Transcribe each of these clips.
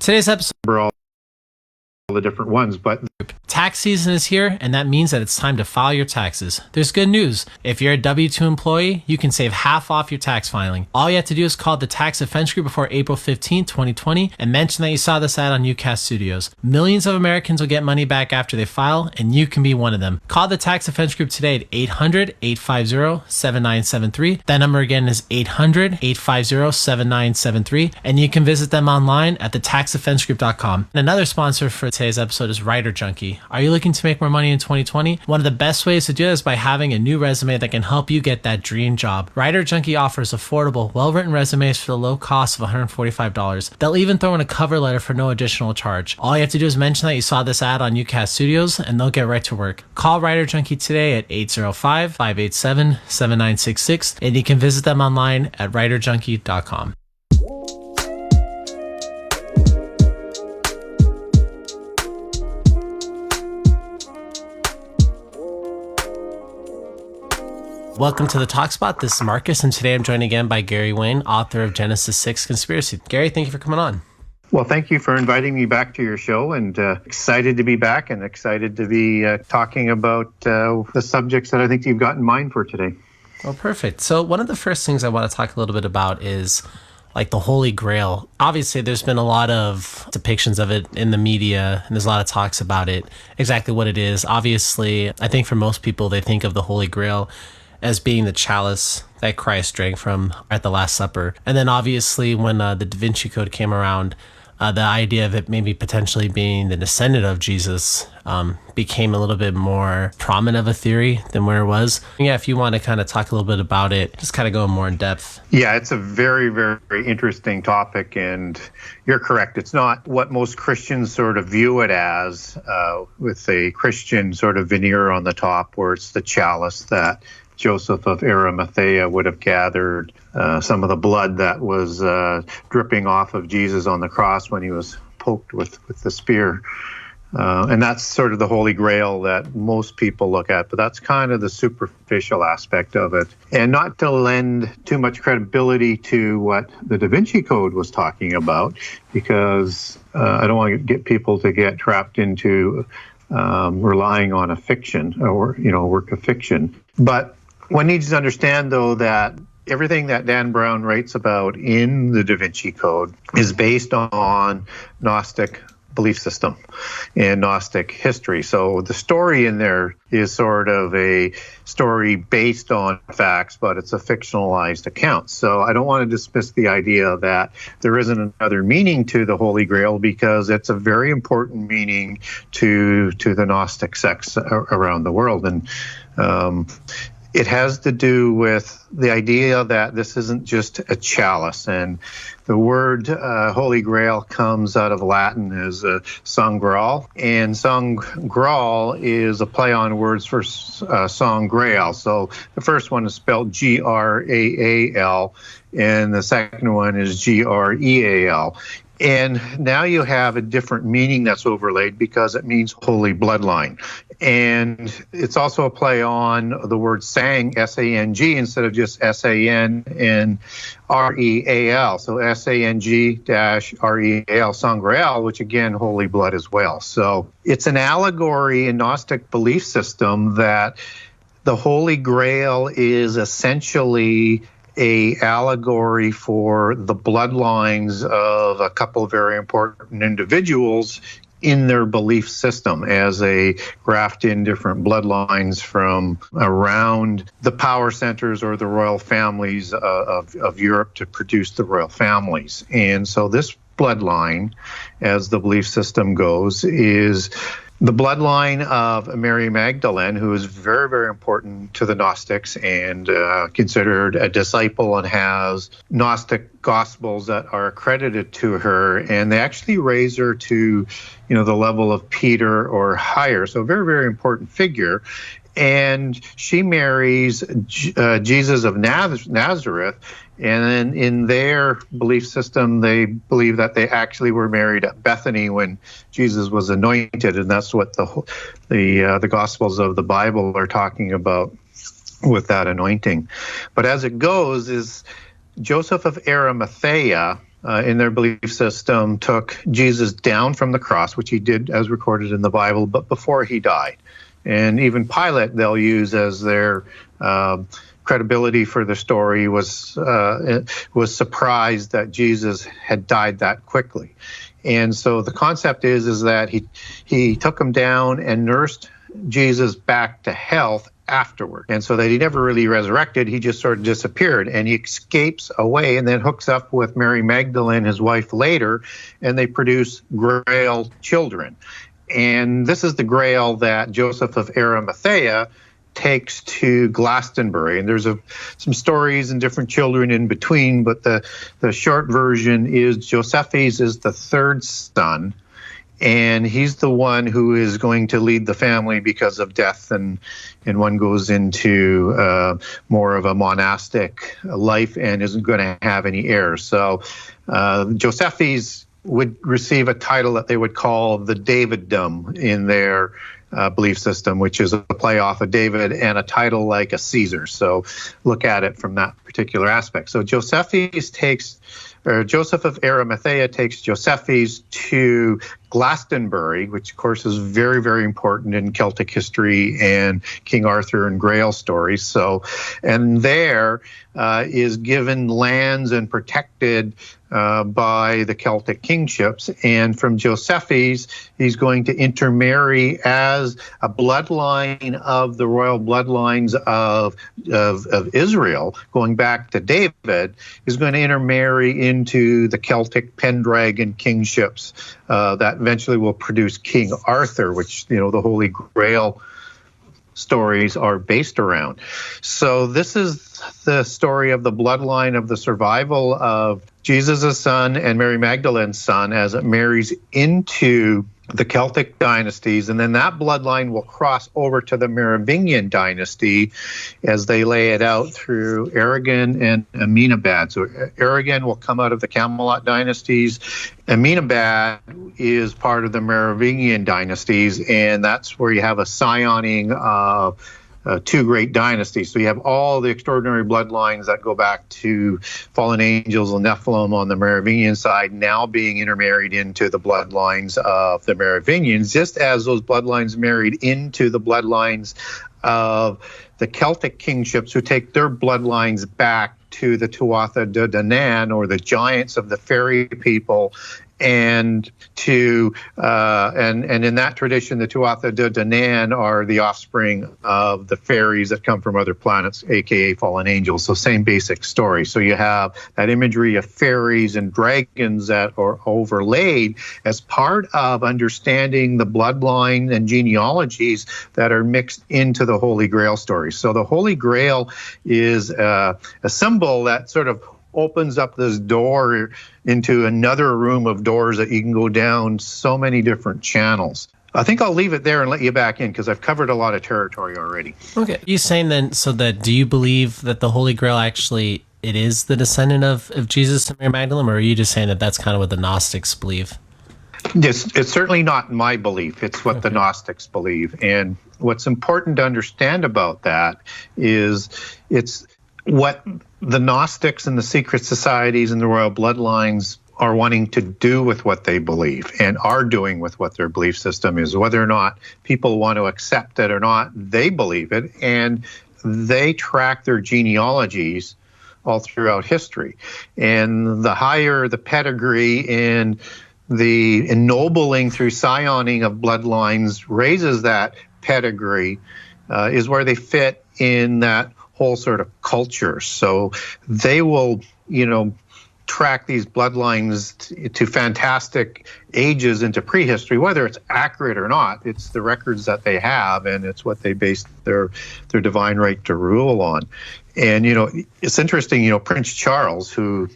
Today's episode, all the different ones, but tax season is here, and that means that it's time to file your taxes. There's good news. If you're a W-2 employee, you can save half off your tax filing. All you have to do is call the Tax Defense Group before April 15, 2020, and mention that you saw this ad on UCast Studios. Millions of Americans will get money back after they file, and you can be one of them. Call the Tax Defense Group today at 800-850-7973. That number again is 800-850-7973, and you can visit them online at thetaxdefensegroup.com. Another sponsor for today's episode is Writer Junkie. Are you looking to make more money in 2020? One of the best ways to do that is by having a new resume that can help you get that dream job. Writer Junkie offers affordable, well-written resumes for the low cost of $145. They'll even throw in a cover letter for no additional charge. All you have to do is mention that you saw this ad on UCast Studios, and they'll get right to work. Call Writer Junkie today at 805-587-7966, and you can visit them online at writerjunkie.com. Welcome to the Talk Spot. This is Marcus, and today I'm joined again by Gary Wayne, author of Genesis 6 Conspiracy. Gary, thank you for coming on. Well, thank you for inviting me back to your show, and excited to be back and excited to be talking about the subjects that I think you've got in mind for today. Well, perfect. So one of the first things I want to talk a little bit about is like the Holy Grail. Obviously, there's been a lot of depictions of it in the media, and there's a lot of talks about it, exactly what it is. Obviously, I think for most people, they think of the Holy Grail as being the chalice that Christ drank from at the Last Supper. And then obviously when the Da Vinci Code came around, the idea of it maybe potentially being the descendant of Jesus became a little bit more prominent of a theory than where it was. Yeah, if you want to kind of talk a little bit about it, just kind of go more in depth. Yeah, it's a very, very interesting topic, and you're correct. It's not what most Christians sort of view it as, with a Christian sort of veneer on the top, where it's the chalice that Joseph of Arimathea would have gathered some of the blood that was dripping off of Jesus on the cross when he was poked with the spear. And that's sort of the Holy Grail that most people look at, but that's kind of the superficial aspect of it. And not to lend too much credibility to what the Da Vinci Code was talking about, because I don't want to get people to get trapped into relying on a fiction or, work of fiction. But one needs to understand, though, that everything that Dan Brown writes about in the Da Vinci Code is based on Gnostic belief system and Gnostic history. So the story in there is sort of a story based on facts, but it's a fictionalized account. So I don't want to dismiss the idea that there isn't another meaning to the Holy Grail, because it's a very important meaning to the Gnostic sects around the world. And it has to do with the idea that this isn't just a chalice. And the word Holy Grail comes out of Latin as Sang Graal. And Sang Graal is a play on words for Sang Grail. So the first one is spelled Graal, and the second one is Greal. And now you have a different meaning that's overlaid because it means holy bloodline. And it's also a play on the word sang, S-A-N-G, instead of just S-A-N and R-E-A-L. So S-A-N-G-R-E-A-L, Sangreal, which again, holy blood as well. So it's an allegory in Gnostic belief system that the Holy Grail is essentially a allegory for the bloodlines of a couple of very important individuals in their belief system, as they graft in different bloodlines from around the power centers or the royal families of Europe to produce the royal families. And so this bloodline, as the belief system goes, is the bloodline of Mary Magdalene, who is very, very important to the Gnostics and considered a disciple and has Gnostic Gospels that are accredited to her. And they actually raise her to, the level of Peter or higher. So a very, very important figure. And she marries Jesus of Nazareth. And then in their belief system, they believe that they actually were married at Bethany when Jesus was anointed. And that's what the Gospels of the Bible are talking about with that anointing. But as it goes is Joseph of Arimathea in their belief system, took Jesus down from the cross, which he did as recorded in the Bible, but before he died. And even Pilate, they'll use as their credibility for the story, was surprised that Jesus had died that quickly. And so the concept is that he took him down and nursed Jesus back to health afterward. And so that he never really resurrected, he just sort of disappeared, and he escapes away and then hooks up with Mary Magdalene, his wife, later, and they produce Grail children. And this is the Grail that Joseph of Arimathea takes to Glastonbury. And there's some stories and different children in between, but the short version is Josephus is the third son, and he's the one who is going to lead the family because of death, and one goes into more of a monastic life and isn't going to have any heirs. So Josephus would receive a title that they would call the Daviddom in their belief system, which is a play off of David and a title like a Caesar. So look at it from that particular aspect. So Joseph of Arimathea takes Josephus to Glastonbury, which of course is very, very important in Celtic history and King Arthur and Grail stories. So, and there is given lands and protected by the Celtic kingships. And from Josephus, he's going to intermarry as a bloodline of the royal bloodlines of Israel, going back to David, is going to intermarry into the Celtic Pendragon kingships that eventually will produce King Arthur, which, the Holy Grail stories are based around. So this is the story of the bloodline of the survival of Jesus' son and Mary Magdalene's son as it marries into the Celtic dynasties, and then that bloodline will cross over to the Merovingian dynasty as they lay it out through Aragon and Amenabad. So Aragon will come out of the Camelot dynasties. Amenabad is part of the Merovingian dynasties, and that's where you have a scioning of two great dynasties. So you have all the extraordinary bloodlines that go back to fallen angels and Nephilim on the Merovingian side now being intermarried into the bloodlines of the Merovingians, just as those bloodlines married into the bloodlines of the Celtic kingships who take their bloodlines back to the Tuatha De Danann, or the giants of the fairy people, and in that tradition, the Tuatha De Danann are the offspring of the fairies that come from other planets, aka fallen angels. So same basic story. So you have that imagery of fairies and dragons that are overlaid as part of understanding the bloodline and genealogies that are mixed into the Holy Grail story. So the Holy Grail is a symbol that sort of opens up this door into another room of doors that you can go down so many different channels. I think I'll leave it there and let you back in because I've covered a lot of territory already. Okay. You saying then, so that do you believe that the Holy Grail actually, it is the descendant of Jesus and Mary Magdalene, or are you just saying that that's kind of what the Gnostics believe? Yes, it's certainly not my belief. It's what the Gnostics believe. And what's important to understand about that is it's what the Gnostics and the secret societies and the royal bloodlines are wanting to do with what they believe and are doing with what their belief system is. Whether or not people want to accept it or not, they believe it, and they track their genealogies all throughout history. And the higher the pedigree and the ennobling through scioning of bloodlines raises that pedigree, is where they fit in that whole sort of culture. So they will, track these bloodlines to fantastic ages into prehistory, whether it's accurate or not. It's the records that they have, and it's what they base their divine right to rule on. And, it's interesting, Prince Charles, who,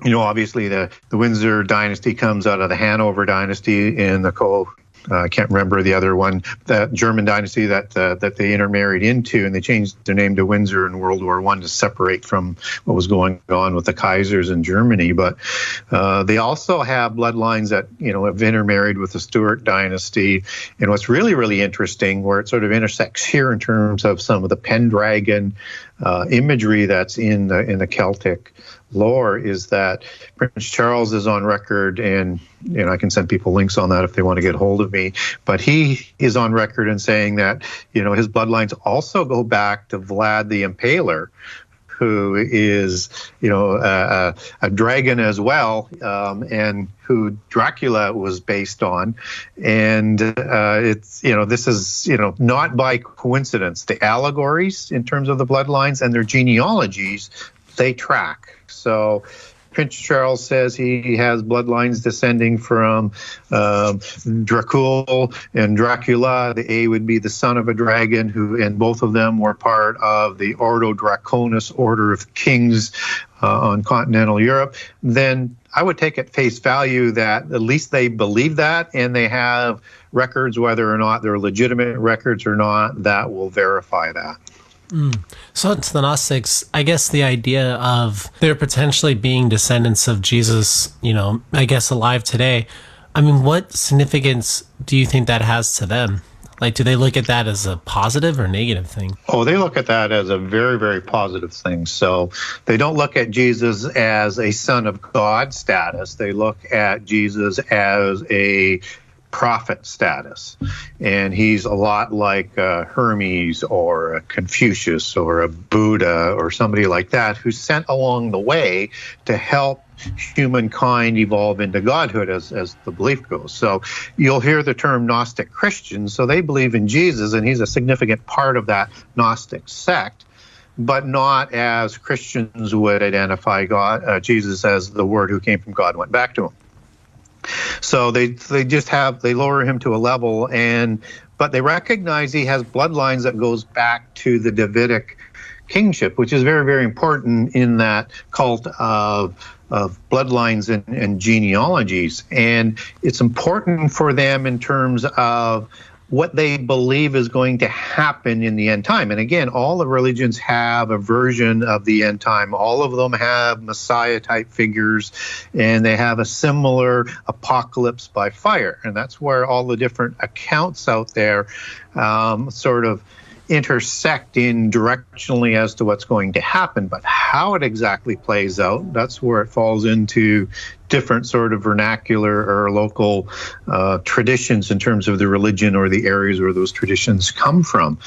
obviously the Windsor dynasty comes out of the Hanover dynasty in the I can't remember the other one, that German dynasty that they intermarried into, and they changed their name to Windsor in World War I to separate from what was going on with the Kaisers in Germany. But they also have bloodlines that, have intermarried with the Stuart dynasty. And what's really, really interesting, where it sort of intersects here in terms of some of the Pendragon imagery that's in the Celtic lore is that Prince Charles is on record, and I can send people links on that if they want to get hold of me, but he is on record in saying that his bloodlines also go back to Vlad the Impaler, who is, a dragon as well, and who Dracula was based on. And this is, not by coincidence. The allegories in terms of the bloodlines and their genealogies, they track. So Prince Charles says he has bloodlines descending from Dracul and Dracula. The A would be the son of a dragon, and both of them were part of the Ordo Draconis, Order of Kings on continental Europe. Then I would take at face value that at least they believe that, and they have records, whether or not they're legitimate records or not, that will verify that. So to the Gnostics, I guess the idea of there potentially being descendants of Jesus, I guess alive today, I mean, what significance do you think that has to them? Like, do they look at that as a positive or negative thing? Oh, they look at that as a very, very positive thing. So they don't look at Jesus as a son of God status. They look at Jesus as a prophet status, and he's a lot like Hermes or a Confucius or a Buddha or somebody like that, who's sent along the way to help humankind evolve into godhood, as the belief goes. So you'll hear the term Gnostic Christian, so they believe in Jesus, and he's a significant part of that Gnostic sect, but not as Christians would identify Jesus as the Word who came from God and went back to him. So they lower him to a level, but they recognize he has bloodlines that goes back to the Davidic kingship, which is very, very important in that cult of bloodlines and genealogies. And it's important for them in terms of what they believe is going to happen in the end time. And again, all the religions have a version of the end time. All of them have Messiah-type figures, and they have a similar apocalypse by fire. And that's where all the different accounts out there sort of intersect in directionally as to what's going to happen. But how it exactly plays out, that's where it falls into different sort of vernacular or local traditions in terms of the religion or the areas where those traditions come from.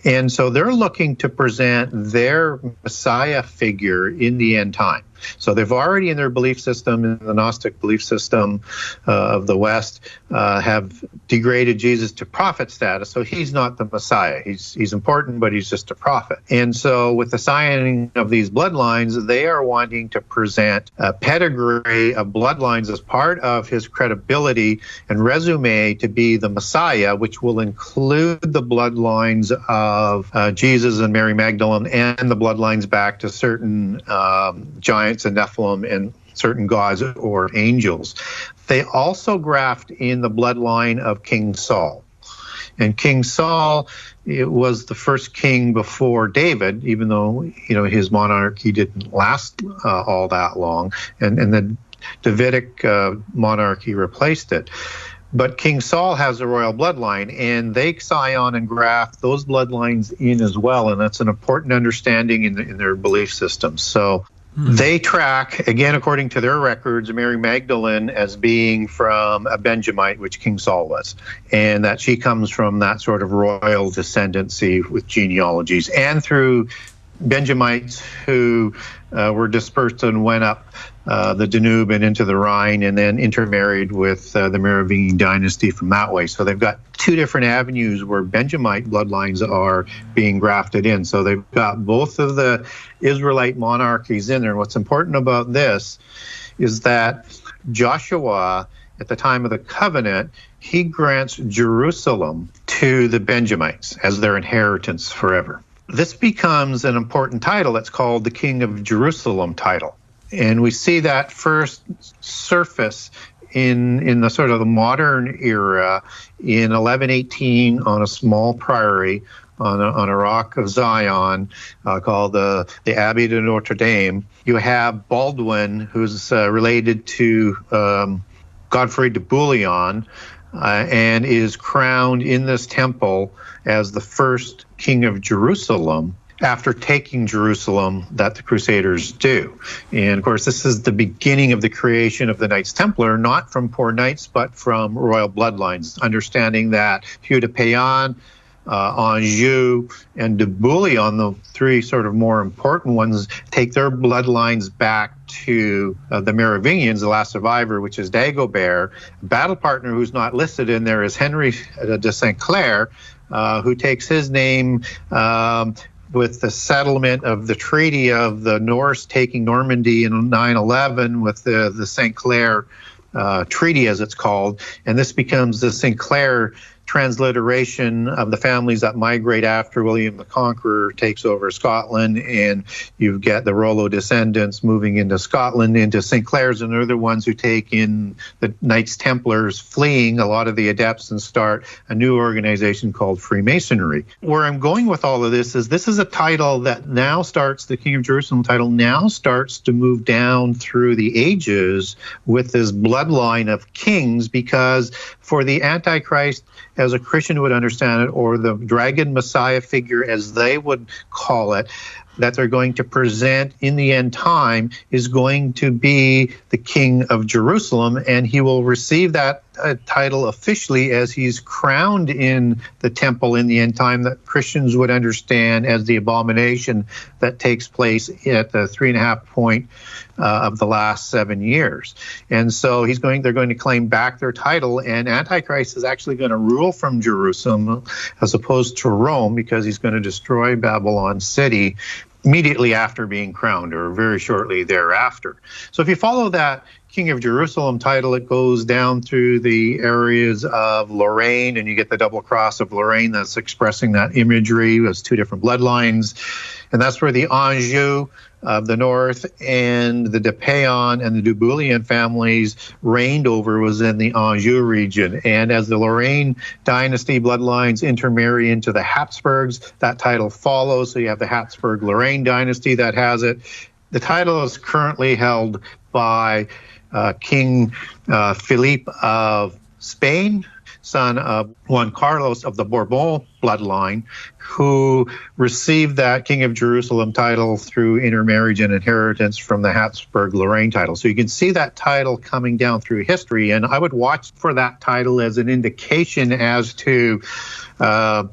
And so they're looking to present their Messiah figure in the end time. So they've already in their belief system, in the Gnostic belief system of the West, have degraded Jesus to prophet status. So he's not the Messiah. He's important, but he's just a prophet. And so with the signing of these bloodlines, they are wanting to present a pedigree of bloodlines as part of his credibility and resume to be the Messiah, which will include the bloodlines of Jesus and Mary Magdalene and the bloodlines back to certain giants and Nephilim and certain gods or angels. They also graft in the bloodline of King Saul. And King Saul, it was the first king before David, even though his monarchy didn't last all that long, and the Davidic monarchy replaced it. But King Saul has a royal bloodline, and they scion and graft those bloodlines in as well, and that's an important understanding in their belief system. So they track, again, according to their records, Mary Magdalene as being from a Benjamite, which King Saul was, and that she comes from that sort of royal descendancy with genealogies, and through Benjamites who were dispersed and went up the Danube and into the Rhine, and then intermarried with the Merovingian dynasty from that way. So they've got two different avenues where Benjamite bloodlines are being grafted in. So they've got both of the Israelite monarchies in there. And what's important about this is that Joshua, at the time of the covenant, he grants Jerusalem to the Benjamites as their inheritance forever. This becomes an important title. It's called the King of Jerusalem title. And we see that first surface in the sort of the modern era in 1118 on a small priory on a rock of Zion called the Abbey de Notre Dame. You have Baldwin, who's related to Godfrey de Bouillon, and is crowned in this temple as the first king of Jerusalem. after taking Jerusalem that the Crusaders do. And of course, this is the beginning of the creation of the Knights Templar, not from poor knights, but from royal bloodlines, understanding that Hugh de Payens, Anjou, and de Bouillon, the three sort of more important ones, take their bloodlines back to the Merovingians, the last survivor, which is Dagobert. A battle partner who's not listed in there is Henry de St. Clair, who takes his name with the settlement of the Treaty of the Norse taking Normandy in 911 with the St. Clair Treaty, as it's called. And this becomes the St. Clair transliteration of the families that migrate after William the Conqueror takes over Scotland, and you get the Rollo descendants moving into Scotland, into St. Clair's, and they're the ones who take in the Knights Templars fleeing a lot of the adepts and start a new organization called Freemasonry. Where I'm going with all of this is a title that now starts, the King of Jerusalem title now starts to move down through the ages with this bloodline of kings, because for the Antichrist, as a Christian would understand it, or the dragon Messiah figure, as they would call it, that they're going to present in the end time is going to be the King of Jerusalem, and he will receive that title officially as he's crowned in the temple in the end time, that Christians would understand as the abomination that takes place at the 3.5 point of the last 7 years. And so they're going to claim back their title, and Antichrist is actually going to rule from Jerusalem as opposed to Rome, because he's going to destroy Babylon City immediately after being crowned, or very shortly thereafter. So if you follow that King of Jerusalem title, it goes down through the areas of Lorraine, and you get the double cross of Lorraine that's expressing that imagery as two different bloodlines. And that's where the Anjou of the north and the de Payens and the de Bouillon families reigned over, was in the Anjou region. And as the Lorraine dynasty bloodlines intermarry into the Habsburgs, that title follows. So you have the Habsburg-Lorraine dynasty that has it. The title is currently held by King Philippe of Spain, son of Juan Carlos of the Bourbon bloodline, who received that King of Jerusalem title through intermarriage and inheritance from the Habsburg-Lorraine title. So you can see that title coming down through history, and I would watch for that title as an indication as to not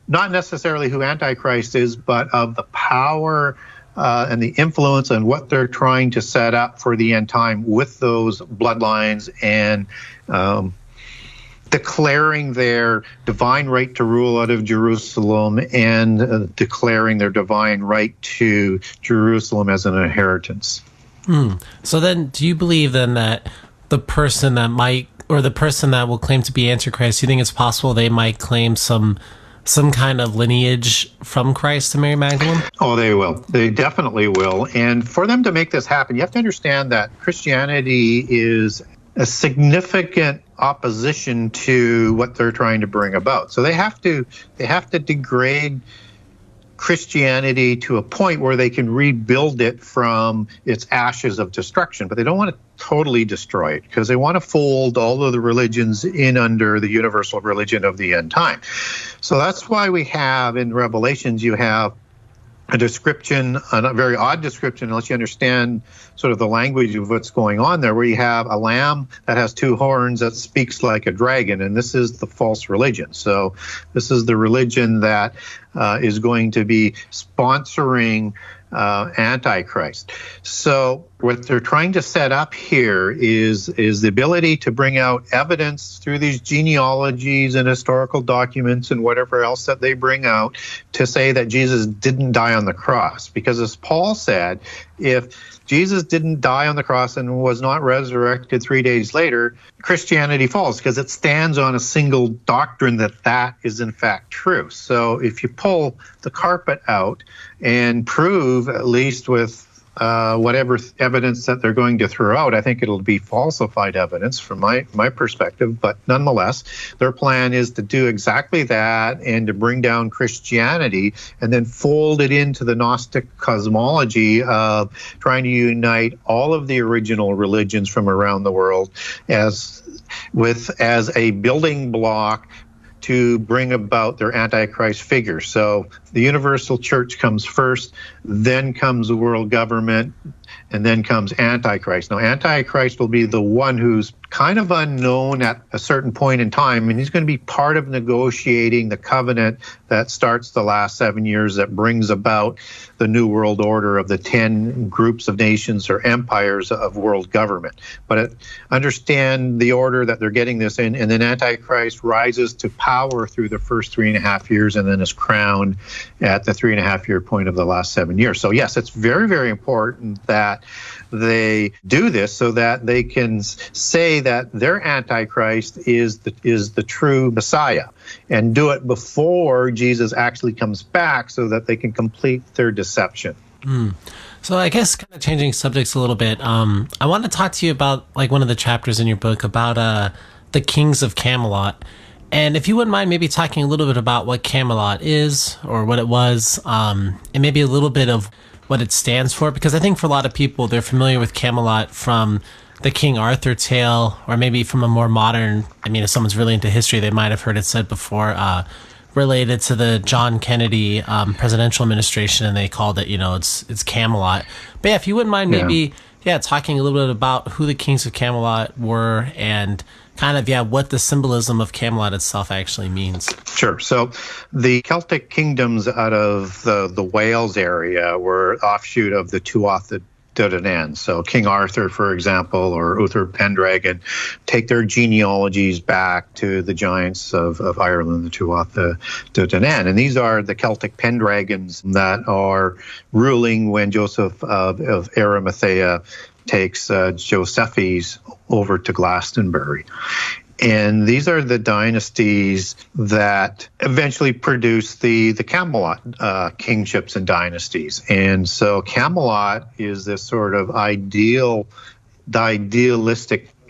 necessarily who Antichrist is, but of the power and the influence and what they're trying to set up for the end time with those bloodlines, and declaring their divine right to rule out of Jerusalem, and declaring their divine right to Jerusalem as an inheritance. So then, do you believe then that the person that will claim to be Antichrist, you think it's possible they might claim some kind of lineage from Christ to Mary Magdalene? Oh, they will. They definitely will. And for them to make this happen, you have to understand that Christianity is a significant opposition to what they're trying to bring about. So they have to degrade Christianity to a point where they can rebuild it from its ashes of destruction, but they don't want to totally destroy it, because they want to fold all of the religions in under the universal religion of the end time. So that's why we have in Revelations, you have a description, a very odd description, unless you understand sort of the language of what's going on there, where you have a lamb that has two horns that speaks like a dragon, and this is the false religion. So this is the religion that is going to be sponsoring Antichrist. So what they're trying to set up here is the ability to bring out evidence through these genealogies and historical documents and whatever else that they bring out to say that Jesus didn't die on the cross. Because as Paul said, if Jesus didn't die on the cross and was not resurrected 3 days later, Christianity falls, because it stands on a single doctrine that is in fact true. So if you pull the carpet out and prove, at least with whatever evidence that they're going to throw out, I think it'll be falsified evidence from my perspective. But nonetheless, their plan is to do exactly that, and to bring down Christianity and then fold it into the Gnostic cosmology of trying to unite all of the original religions from around the world as a building block to bring about their Antichrist figure. So the universal church comes first, then comes the world government, and then comes Antichrist. Now, Antichrist will be the one who's kind of unknown at a certain point in time, and he's going to be part of negotiating the covenant that starts the last 7 years that brings about the new world order of the 10 groups of nations or empires of world government. But understand the order that they're getting this in, and then Antichrist rises to power through the first 3.5 years and then is crowned at the 3.5-year point of the last 7 years. So yes, it's very, very important that they do this so that they can say that their Antichrist is the true Messiah, and do it before Jesus actually comes back so that they can complete their deception. So I guess kind of changing subjects a little bit, I want to talk to you about like one of the chapters in your book about the kings of Camelot. And if you wouldn't mind maybe talking a little bit about what Camelot is or what it was, and maybe a little bit of what it stands for, because I think for a lot of people, they're familiar with Camelot from the King Arthur tale, or maybe from a more modern, I mean, if someone's really into history, they might have heard it said before, related to the John Kennedy presidential administration, and they called it, it's Camelot. But yeah, if you wouldn't mind maybe, talking a little bit about who the kings of Camelot were and kind of, what the symbolism of Camelot itself actually means. Sure. So the Celtic kingdoms out of the Wales area were offshoot of the Tuatha De Danann. So King Arthur, for example, or Uther Pendragon, take their genealogies back to the giants of Ireland, the Tuatha De Danann. And these are the Celtic Pendragons that are ruling when Joseph of Arimathea takes Josephus over to Glastonbury. And these are the dynasties that eventually produce the Camelot kingships and dynasties. And so Camelot is this sort of idealistic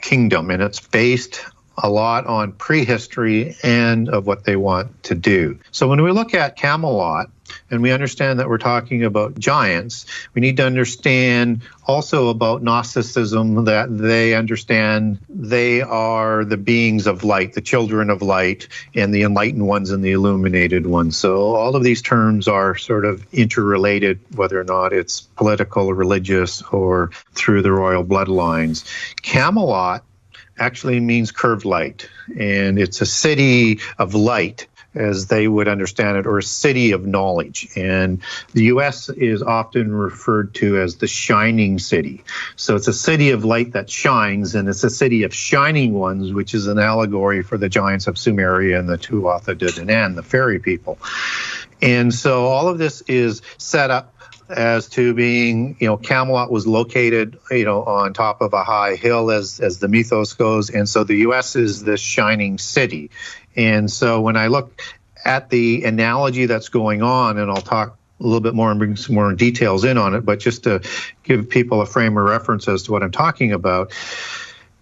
kingdom, and it's based a lot on prehistory and of what they want to do. So when we look at Camelot, and we understand that we're talking about giants, we need to understand also about Gnosticism, that they understand they are the beings of light, the children of light, and the enlightened ones and the illuminated ones. So all of these terms are sort of interrelated, whether or not it's political, religious, or through the royal bloodlines. Camelot actually means curved light, and it's a city of light, as they would understand it, or a city of knowledge. And the U.S. is often referred to as the shining city. So it's a city of light that shines, and it's a city of shining ones, which is an allegory for the giants of Sumeria and the Tuatha De Danann, the fairy people. And so all of this is set up as to being, Camelot was located, on top of a high hill as the mythos goes. And so the U.S. is this shining city. And so when I look at the analogy that's going on, and I'll talk a little bit more and bring some more details in on it, but just to give people a frame of reference as to what I'm talking about,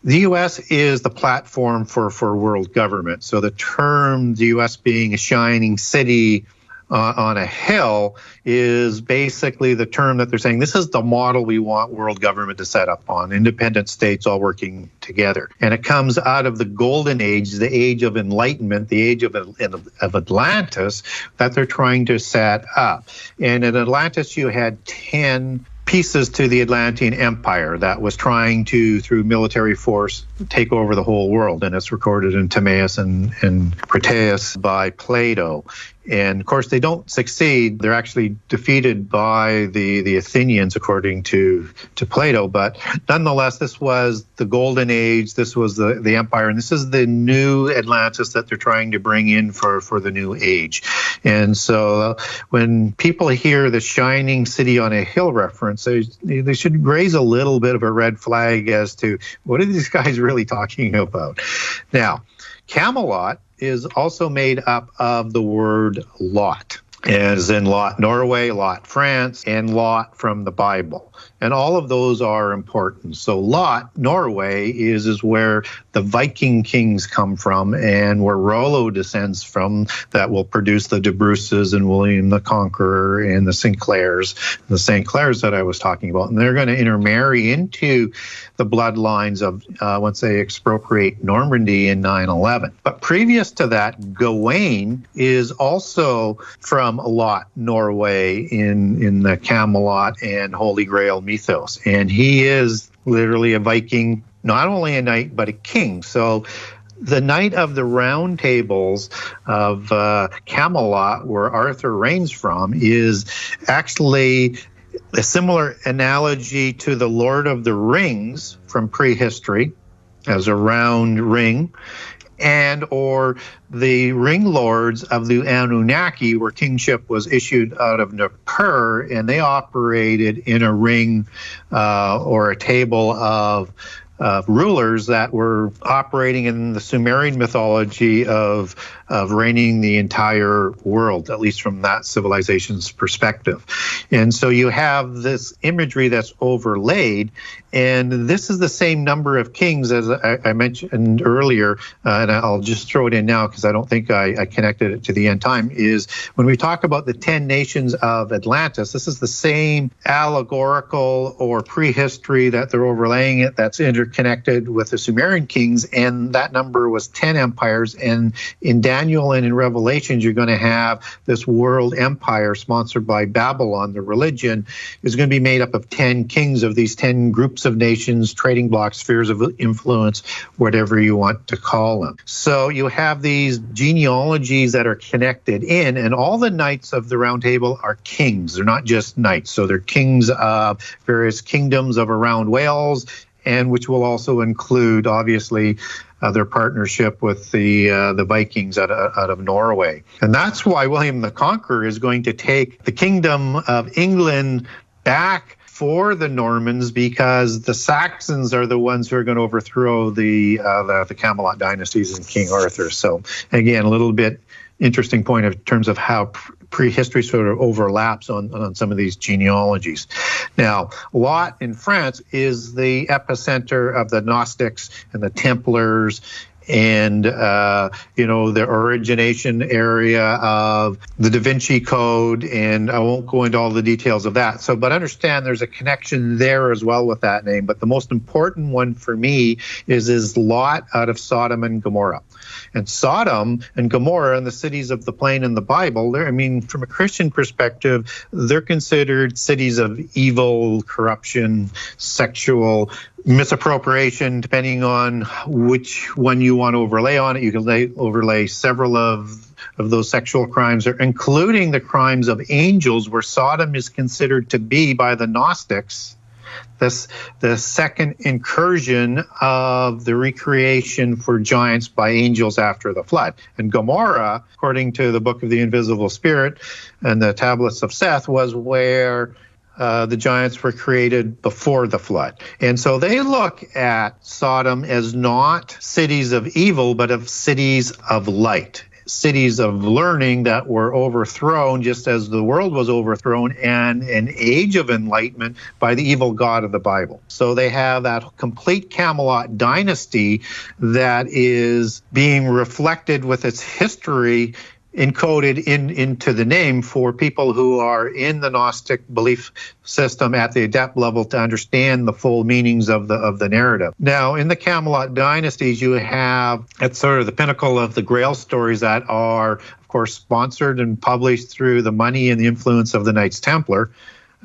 the U.S. is the platform for world government. So the term, the U.S. being a shining city on a hill, is basically the term that they're saying this is the model we want world government to set up on, independent states all working together. And it comes out of the golden age, the age of enlightenment, the age of Atlantis, that they're trying to set up. And in Atlantis, you had 10 pieces to the Atlantean Empire that was trying to, through military force, take over the whole world. And it's recorded in Timaeus and Critias by Plato. And of course, they don't succeed. They're actually defeated by the Athenians, according to Plato. But nonetheless, this was the golden age. This was the empire. And this is the new Atlantis that they're trying to bring in for the new age. And so when people hear the shining city on a hill reference, they should raise a little bit of a red flag as to what are these guys really talking about. Now, Camelot is also made up of the word lot. as in Lot Norway, Lot France, and Lot from the Bible. And all of those are important. So Lot, Norway, is where the Viking kings come from and where Rollo descends from, that will produce the De Bruces and William the Conqueror and the St. Clairs that I was talking about. And they're going to intermarry into the bloodlines of once they expropriate Normandy in 911. But previous to that, Gawain is also from Lot, Norway, in the Camelot and Holy Grail mythos. And he is literally a Viking, not only a knight, but a king. So the Knight of the Round Tables of Camelot, where Arthur reigns from, is actually a similar analogy to the Lord of the Rings from prehistory, as a round ring, and or the ring lords of the Anunnaki, where kingship was issued out of Nippur, and they operated in a ring or a table of rulers that were operating in the Sumerian mythology of reigning the entire world, at least from that civilization's perspective. And so you have this imagery that's overlaid, and this is the same number of kings as I mentioned earlier, and I'll just throw it in now because I don't think I connected it to the end time, is when we talk about the 10 nations of Atlantis, this is the same allegorical or prehistory that they're overlaying it, that's interconnected with the Sumerian kings, and that number was 10 empires. And in Daniel and in Revelations, you're going to have this world empire sponsored by Babylon. The religion is going to be made up of 10 kings of these 10 groups of nations, trading blocks, spheres of influence, whatever you want to call them. So you have these genealogies that are connected in, and all the knights of the Round Table are kings. They're not just knights. So they're kings of various kingdoms of around Wales, and which will also include, obviously, their partnership with the Vikings out of Norway. And that's why William the Conqueror is going to take the kingdom of England back for the Normans, because the Saxons are the ones who are going to overthrow the Camelot dynasties and King Arthur. So again, a little bit interesting point in terms of how prehistory sort of overlaps on some of these genealogies. Now, Lot in France is the epicenter of the Gnostics and the Templars, and the origination area of the Da Vinci Code, and I won't go into all the details of that. So, but understand there's a connection there as well with that name. But the most important one for me is Lot out of Sodom and Gomorrah. And Sodom and Gomorrah and the cities of the plain in the Bible, from a Christian perspective, they're considered cities of evil, corruption, sexual misappropriation, depending on which one you want to overlay on it. You can overlay several of those sexual crimes, including the crimes of angels, where Sodom is considered to be, by the Gnostics, the second incursion of the recreation for giants by angels after the flood. And Gomorrah, according to the Book of the Invisible Spirit and the Tablets of Seth, was where the giants were created before the flood. And so they look at Sodom as not cities of evil, but of cities of light, cities of learning that were overthrown, just as the world was overthrown, and an age of enlightenment by the evil god of the Bible. So they have that complete Camelot dynasty that is being reflected with its history encoded into the name for people who are in the Gnostic belief system at the adept level to understand the full meanings of the narrative. Now, in the Camelot dynasties, you have at sort of the pinnacle of the Grail stories that are, of course, sponsored and published through the money and the influence of the Knights Templar.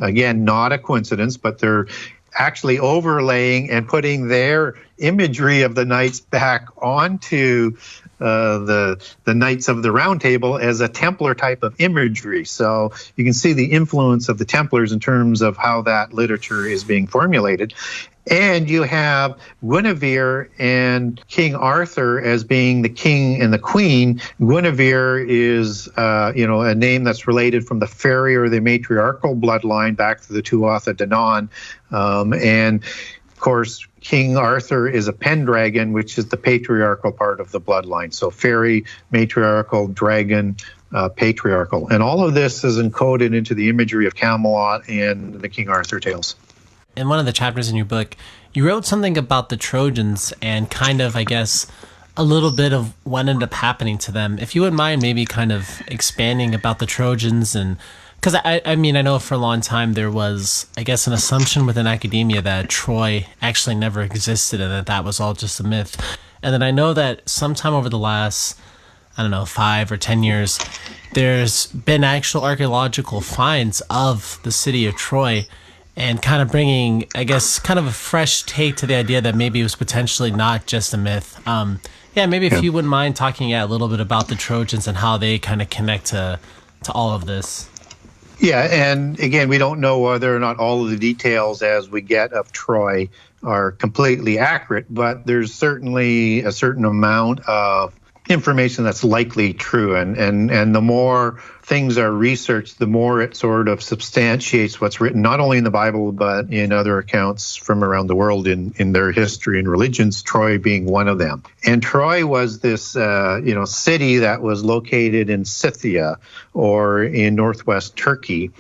Again, not a coincidence, but they're actually overlaying and putting their imagery of the knights back onto the Knights of the Round Table as a Templar type of imagery. So you can see the influence of the Templars in terms of how that literature is being formulated. And you have Guinevere and King Arthur as being the king and the queen. Guinevere is, a name that's related from the fairy or the matriarchal bloodline back to the Tuatha De Danann. And Of course, King Arthur is a Pendragon, which is the patriarchal part of the bloodline. So fairy, matriarchal, dragon, patriarchal. And all of this is encoded into the imagery of Camelot and the King Arthur tales. In one of the chapters in your book, you wrote something about the Trojans and kind of, I guess, a little bit of what ended up happening to them. If you wouldn't mind maybe kind of expanding about the Trojans, and because I mean, I know for a long time there was, I guess, an assumption within academia that Troy actually never existed and that was all just a myth. And then I know that sometime over the last, 5 or 10 years, there's been actual archaeological finds of the city of Troy, and kind of bringing, I guess, kind of a fresh take to the idea that maybe it was potentially not just a myth. Maybe if you wouldn't mind talking a little bit about the Trojans and how they kind of connect to all of this. Yeah, and again, we don't know whether or not all of the details as we get of Troy are completely accurate, but there's certainly a certain amount of information that's likely true. And the more things are researched, the more it sort of substantiates what's written, not only in the Bible, but in other accounts from around the world in their history and religions, Troy being one of them. And Troy was this, city that was located in Scythia or in northwest Turkey.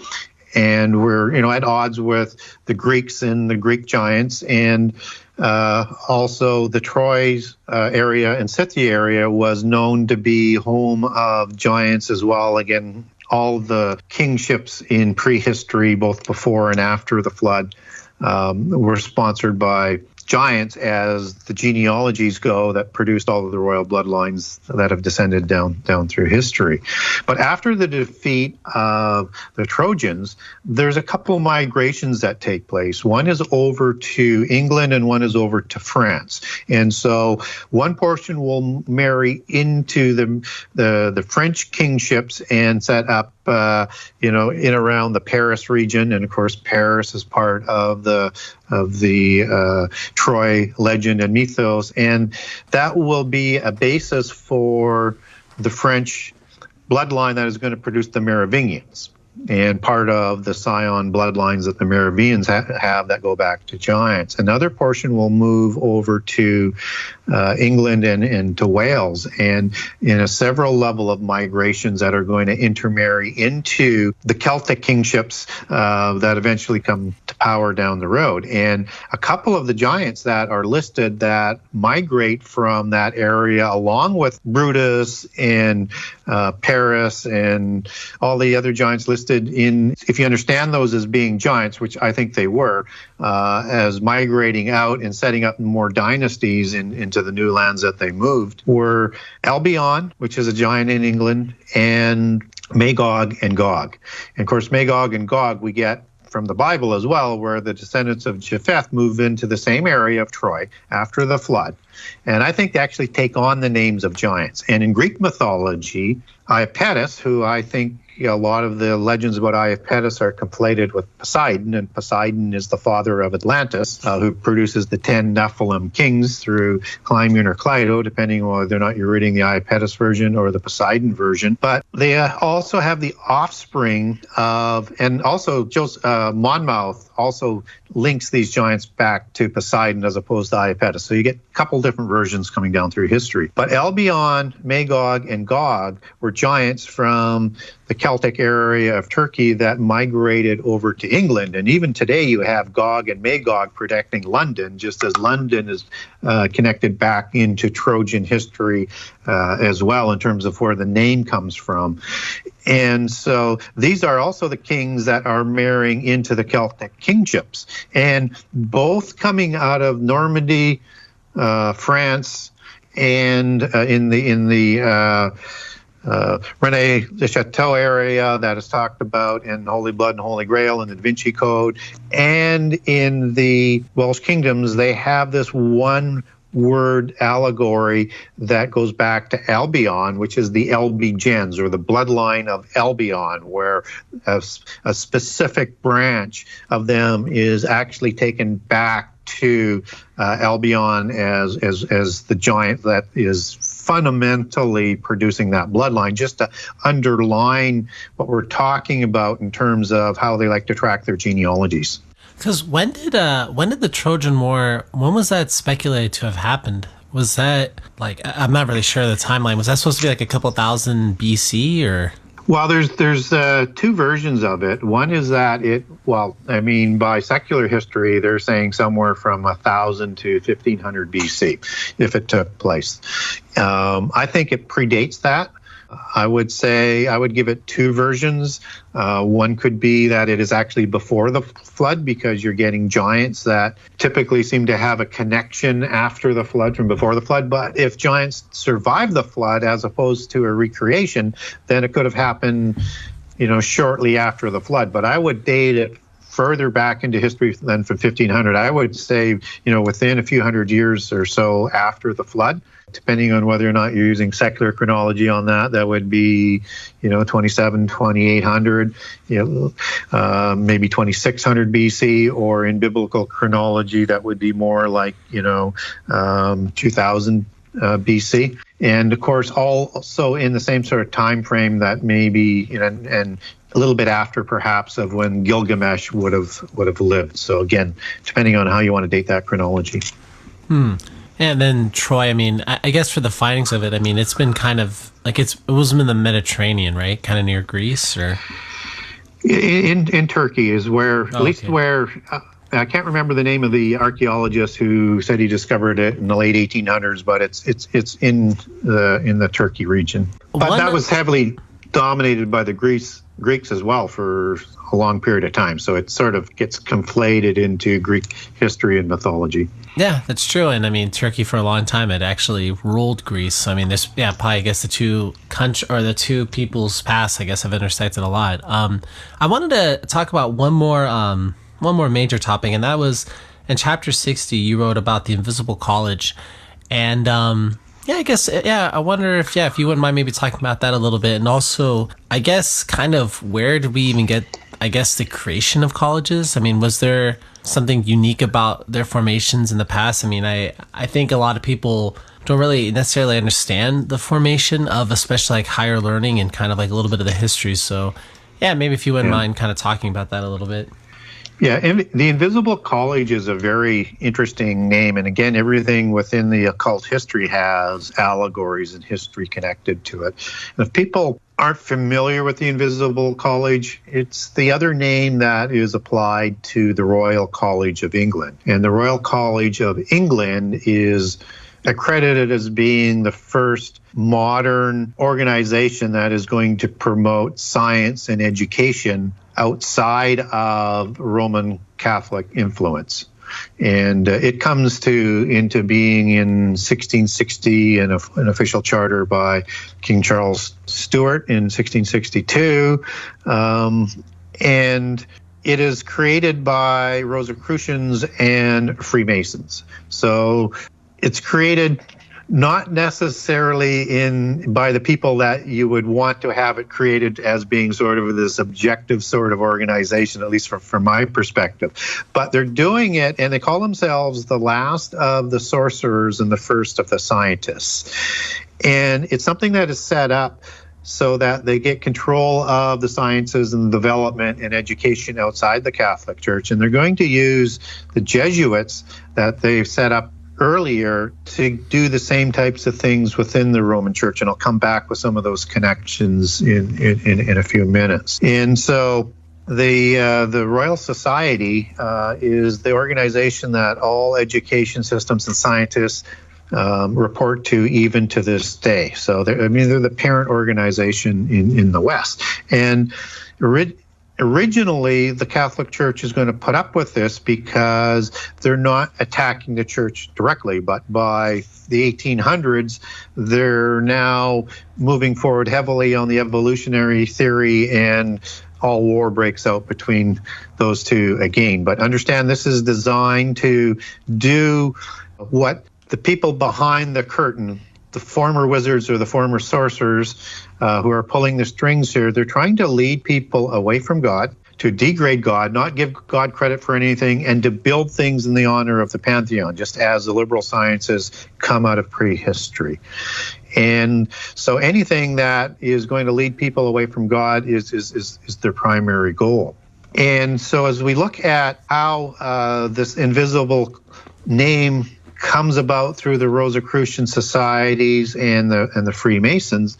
And we're, at odds with the Greeks and the Greek giants. And also the Troy's area and Scythia area was known to be home of giants as well. Again, all the kingships in prehistory, both before and after the flood, were sponsored by giants, as the genealogies go, that produced all of the royal bloodlines that have descended down through history. But after the defeat of the Trojans, there's a couple migrations that take place. One is over to England and one is over to France. And so one portion will marry into the French kingships and set up in around the Paris region. And of course, Paris is part of the Troy legend and mythos, and that will be a basis for the French bloodline that is going to produce the Merovingians, and part of the Scion bloodlines that the Merovingians have that go back to giants. Another portion will move over to England and to Wales, and in a several level of migrations that are going to intermarry into the Celtic kingships that eventually come to power down the road. And a couple of the giants that are listed that migrate from that area, along with Brutus and Paris and all the other giants listed in, if you understand those as being giants, which I think they were, as migrating out and setting up more dynasties into the new lands that they moved, were Albion, which is a giant in England, and Magog and Gog. And of course, Magog and Gog we get from the Bible as well, where the descendants of Japheth move into the same area of Troy after the flood. And I think they actually take on the names of giants. And in Greek mythology, Iapetus, who I think a lot of the legends about Iapetus are conflated with Poseidon, and Poseidon is the father of Atlantis, who produces the 10 Nephilim kings through Clymene or Cleito, depending on whether or not you're reading the Iapetus version or the Poseidon version. But they also have the offspring of, and also Monmouth also links these giants back to Poseidon as opposed to Iapetus. So you get a couple different versions coming down through history. But Albion, Magog, and Gog were giants from the Celtic area of Turkey that migrated over to England. And even today you have Gog and Magog protecting London, just as London is connected back into Trojan history as well, in terms of where the name comes from. And so these are also the kings that are marrying into the Celtic kingships, and both coming out of Normandy, France, and in the René de Chateau area that is talked about in Holy Blood and Holy Grail and the Da Vinci Code. And in the Welsh kingdoms, they have this one word allegory that goes back to Albion, which is the Albigens, or the bloodline of Albion, where a specific branch of them is actually taken back to Albion as the giant that is fundamentally producing that bloodline, just to underline what we're talking about in terms of how they like to track their genealogies. Because when did the Trojan War? When was that speculated to have happened? Was that like I'm not really sure of the timeline. Was that supposed to be like a couple thousand BC or? Well, there's two versions of it. One is that by secular history, they're saying somewhere from 1000 to 1500 BC, if it took place. I think it predates that. I would say I would give it two versions. One could be that it is actually before the flood, because you're getting giants that typically seem to have a connection after the flood from before the flood. But if giants survive the flood as opposed to a recreation, then it could have happened, shortly after the flood. But I would date it further back into history than from 1500. I would say, within a few hundred years or so after the flood. Depending on whether or not you're using secular chronology on that, that would be, 2800, maybe 2600 BC, or in biblical chronology, that would be more like, 2000 BC. And of course, also in the same sort of time frame that maybe, and a little bit after perhaps of when Gilgamesh would have lived. So again, depending on how you want to date that chronology. And then Troy, I guess for the findings of it, it's been kind of like it wasn't in the Mediterranean, right? Kind of near Greece, or in Turkey is where at least where I can't remember the name of the archaeologist who said he discovered it in the late 1800s, but it's in the Turkey region. But that was heavily dominated by the Greeks as well for a long period of time. So it sort of gets conflated into Greek history and mythology. Yeah, that's true. And Turkey for a long time had actually ruled Greece. There's probably I guess the two peoples past have intersected a lot. I wanted to talk about one more major topic, and that was in chapter 60. You wrote about the invisible college, and I wonder if you wouldn't mind maybe talking about that a little bit, and also I guess kind of where did we even get the creation of colleges? Was there something unique about their formations in the past? I think a lot of people don't really necessarily understand the formation of especially like higher learning and kind of like a little bit of the history. So maybe if you wouldn't mind kind of talking about that a little bit. Yeah, and the Invisible College is a very interesting name. And again, everything within the occult history has allegories and history connected to it. And if people aren't familiar with the Invisible College, it's the other name that is applied to the Royal College of England. And the Royal College of England is accredited as being the first modern organization that is going to promote science and education outside of Roman Catholic influence. And it comes into being in 1660 in an official charter by King Charles Stuart in 1662. And it is created by Rosicrucians and Freemasons. So it's created not necessarily by the people that you would want to have it created as being sort of this objective sort of organization, at least from my perspective. But they're doing it, and they call themselves the last of the sorcerers and the first of the scientists. And it's something that is set up so that they get control of the sciences and development and education outside the Catholic Church. And they're going to use the Jesuits that they've set up earlier to do the same types of things within the Roman Church, and I'll come back with some of those connections in a few minutes. And so the Royal Society is the organization that all education systems and scientists report to even to this day. So they're the parent organization in the West. And originally, the Catholic Church is going to put up with this because they're not attacking the church directly, but by the 1800s, they're now moving forward heavily on the evolutionary theory, and all war breaks out between those two again. But understand, this is designed to do what the people behind the curtain, the former wizards or the former sorcerers who are pulling the strings here, they're trying to lead people away from God, to degrade God, not give God credit for anything, and to build things in the honor of the pantheon, just as the liberal sciences come out of prehistory. And so anything that is going to lead people away from God is their primary goal. And so as we look at how this invisible name comes about through the Rosicrucian societies and the Freemasons,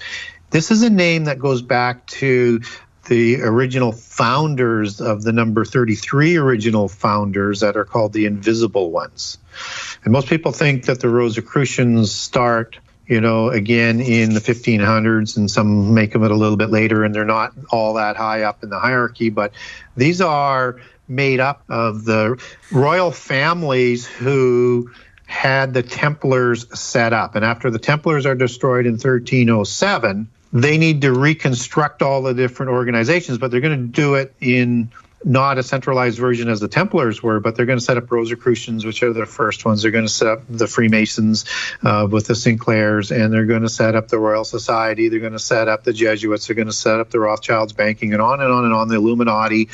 this is a name that goes back to the original founders of the number 33 original founders that are called the Invisible Ones. And most people think that the Rosicrucians start, again in the 1500s, and some make them it a little bit later, and they're not all that high up in the hierarchy, but these are made up of the royal families who had the Templars set up. And after the Templars are destroyed in 1307, they need to reconstruct all the different organizations, but they're going to do it in not a centralized version as the Templars were, but they're going to set up Rosicrucians, which are the first ones. They're going to set up the Freemasons with the Sinclairs, and they're going to set up the Royal Society. They're going to set up the Jesuits. They're going to set up the Rothschilds banking, and on and on and on, the Illuminati.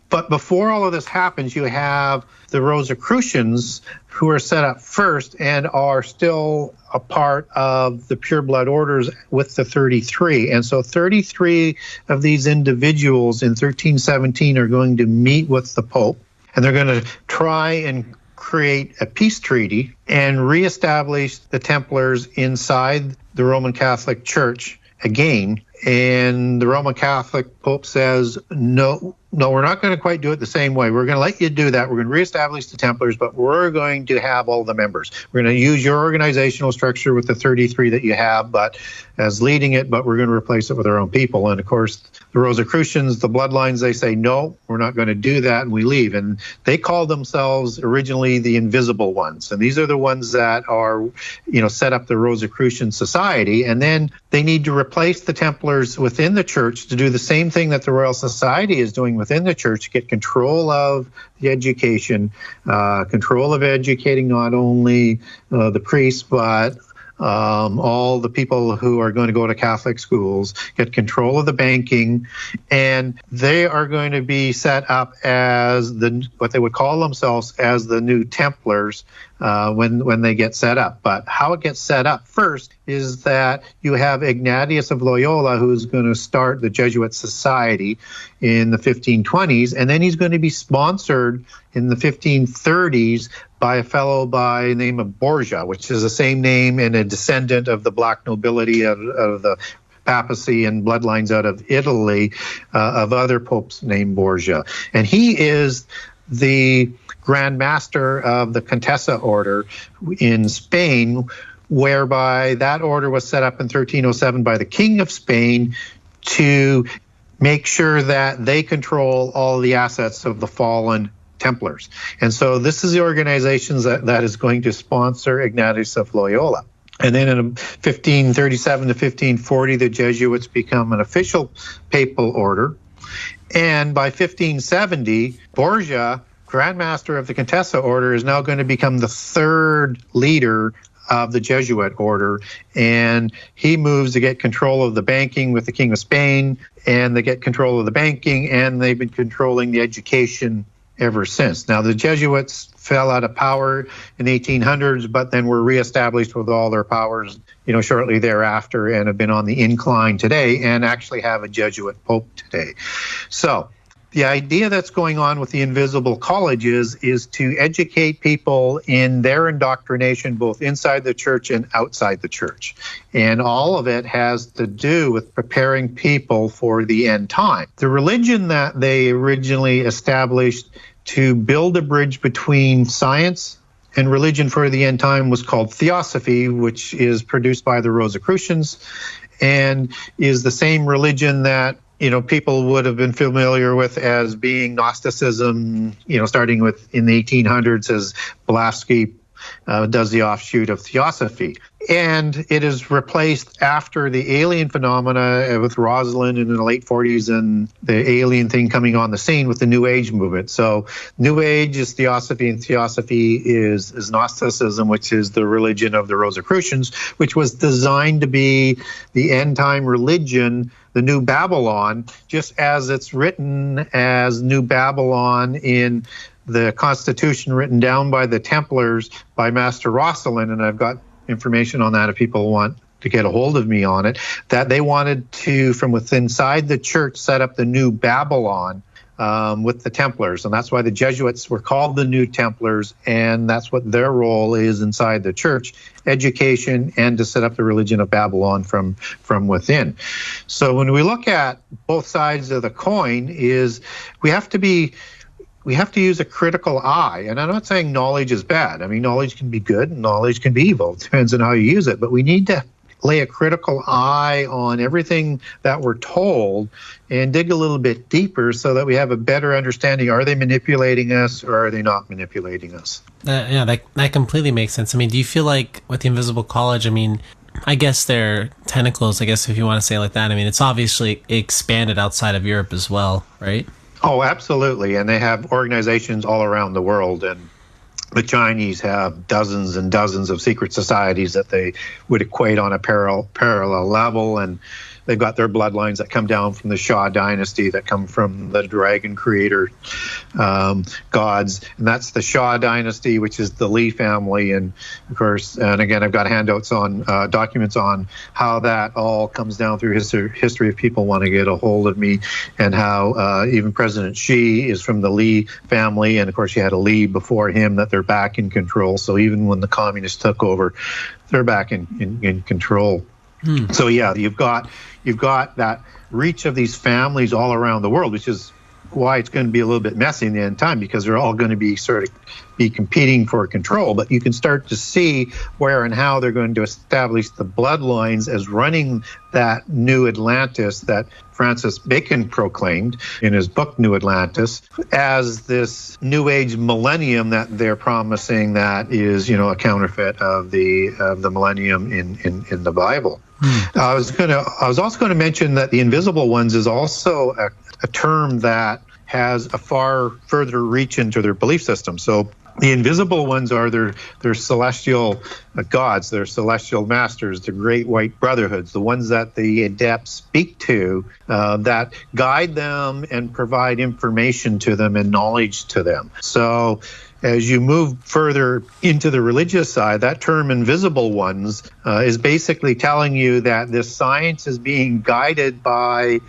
But before all of this happens, you have the Rosicrucians, who are set up first and are still a part of the pureblood orders with the 33. And so 33 of these individuals in 1317 are going to meet with the Pope, and they're going to try and create a peace treaty and reestablish the Templars inside the Roman Catholic Church again. And the Roman Catholic Pope says, no, we're not going to quite do it the same way. We're going to let you do that. We're going to reestablish the Templars, but we're going to have all the members. We're going to use your organizational structure with the 33 that you have, but as leading it, but we're going to replace it with our own people. And of course, the Rosicrucians, the bloodlines, they say, no, we're not going to do that, and we leave. And they call themselves originally the Invisible Ones. And these are the ones that are, set up the Rosicrucian Society. And then they need to replace the Templars within the church to do the same thing that the Royal Society is doing within the church, get control of the education, control of educating not only the priests, but all the people who are going to go to Catholic schools, get control of the banking, and they are going to be set up as what they would call themselves as the new Templars when they get set up. But how it gets set up first is that you have Ignatius of Loyola, who's going to start the Jesuit Society in the 1520s, and then he's going to be sponsored in the 1530s by a fellow by the name of Borgia, which is the same name and a descendant of the black nobility of the papacy and bloodlines out of Italy, of other popes named Borgia. And he is the Grand Master of the Contessa Order in Spain, whereby that order was set up in 1307 by the King of Spain to make sure that they control all the assets of the fallen Templars. And so this is the organization that is going to sponsor Ignatius of Loyola. And then in 1537 to 1540, the Jesuits become an official papal order. And by 1570, Borgia, Grand Master of the Contessa Order, is now going to become the third leader of the Jesuit order, and he moves to get control of the banking with the King of Spain, and they get control of the banking, and they've been controlling the education ever since. Now, the Jesuits fell out of power in the 1800s, but then were reestablished with all their powers, shortly thereafter, and have been on the incline today, and actually have a Jesuit Pope today. So the idea that's going on with the invisible colleges is to educate people in their indoctrination, both inside the church and outside the church. And all of it has to do with preparing people for the end time. The religion that they originally established to build a bridge between science and religion for the end time was called Theosophy, which is produced by the Rosicrucians and is the same religion that people would have been familiar with as being Gnosticism, starting with in the 1800s as Blavatsky does the offshoot of Theosophy. And it is replaced after the alien phenomena with Rosalind in the late 40s and the alien thing coming on the scene with the New Age movement. So New Age is Theosophy, and Theosophy is Gnosticism, which is the religion of the Rosicrucians, which was designed to be the end-time religion, the New Babylon, just as it's written as New Babylon in the Constitution written down by the Templars by Master Rosalind, and I've got information on that if people want to get a hold of me on it, that they wanted to, from within inside the church, set up the New Babylon with the Templars, and that's why the Jesuits were called the New Templars, and that's what their role is inside the church: education and to set up the religion of Babylon from within. So when we look at both sides of the coin, is we have to use a critical eye. And I'm not saying knowledge is bad. I mean, knowledge can be good and knowledge can be evil. It depends on how you use it. But we need to lay a critical eye on everything that we're told and dig a little bit deeper so that we have a better understanding. Are they manipulating us or are they not manipulating us? Yeah, that completely makes sense. I mean, do you feel like with the Invisible College, I mean, I guess their tentacles, I guess if you want to say it like that, I mean, it's obviously expanded outside of Europe as well, right? Oh, absolutely. And they have organizations all around the world. And the Chinese have dozens and dozens of secret societies that they would equate on a parallel level. And they've got their bloodlines that come down from the Shah dynasty, that come from the dragon creator gods. And that's the Shah dynasty, which is the Li family. And of course, and again, I've got handouts on documents on how that all comes down through history if people want to get a hold of me, and how even President Xi is from the Li family. And of course, you had a Li before him, that they're back in control. So even when the communists took over, they're back in control. So yeah, you've got that reach of these families all around the world, which is why it's going to be a little bit messy in the end time, because they're all going to be competing for control. But you can start to see where and how they're going to establish the bloodlines as running that new Atlantis that Francis Bacon proclaimed in his book New Atlantis as this new age millennium that they're promising, that is, a counterfeit of the millennium in the Bible. I was also going to mention that the Invisible Ones is also a term that has a far further reach into their belief system. So the Invisible Ones are their celestial gods, their celestial masters, the great white brotherhoods, the ones that the adepts speak to, that guide them and provide information to them and knowledge to them. So as you move further into the religious side, that term Invisible Ones is basically telling you that this science is being guided by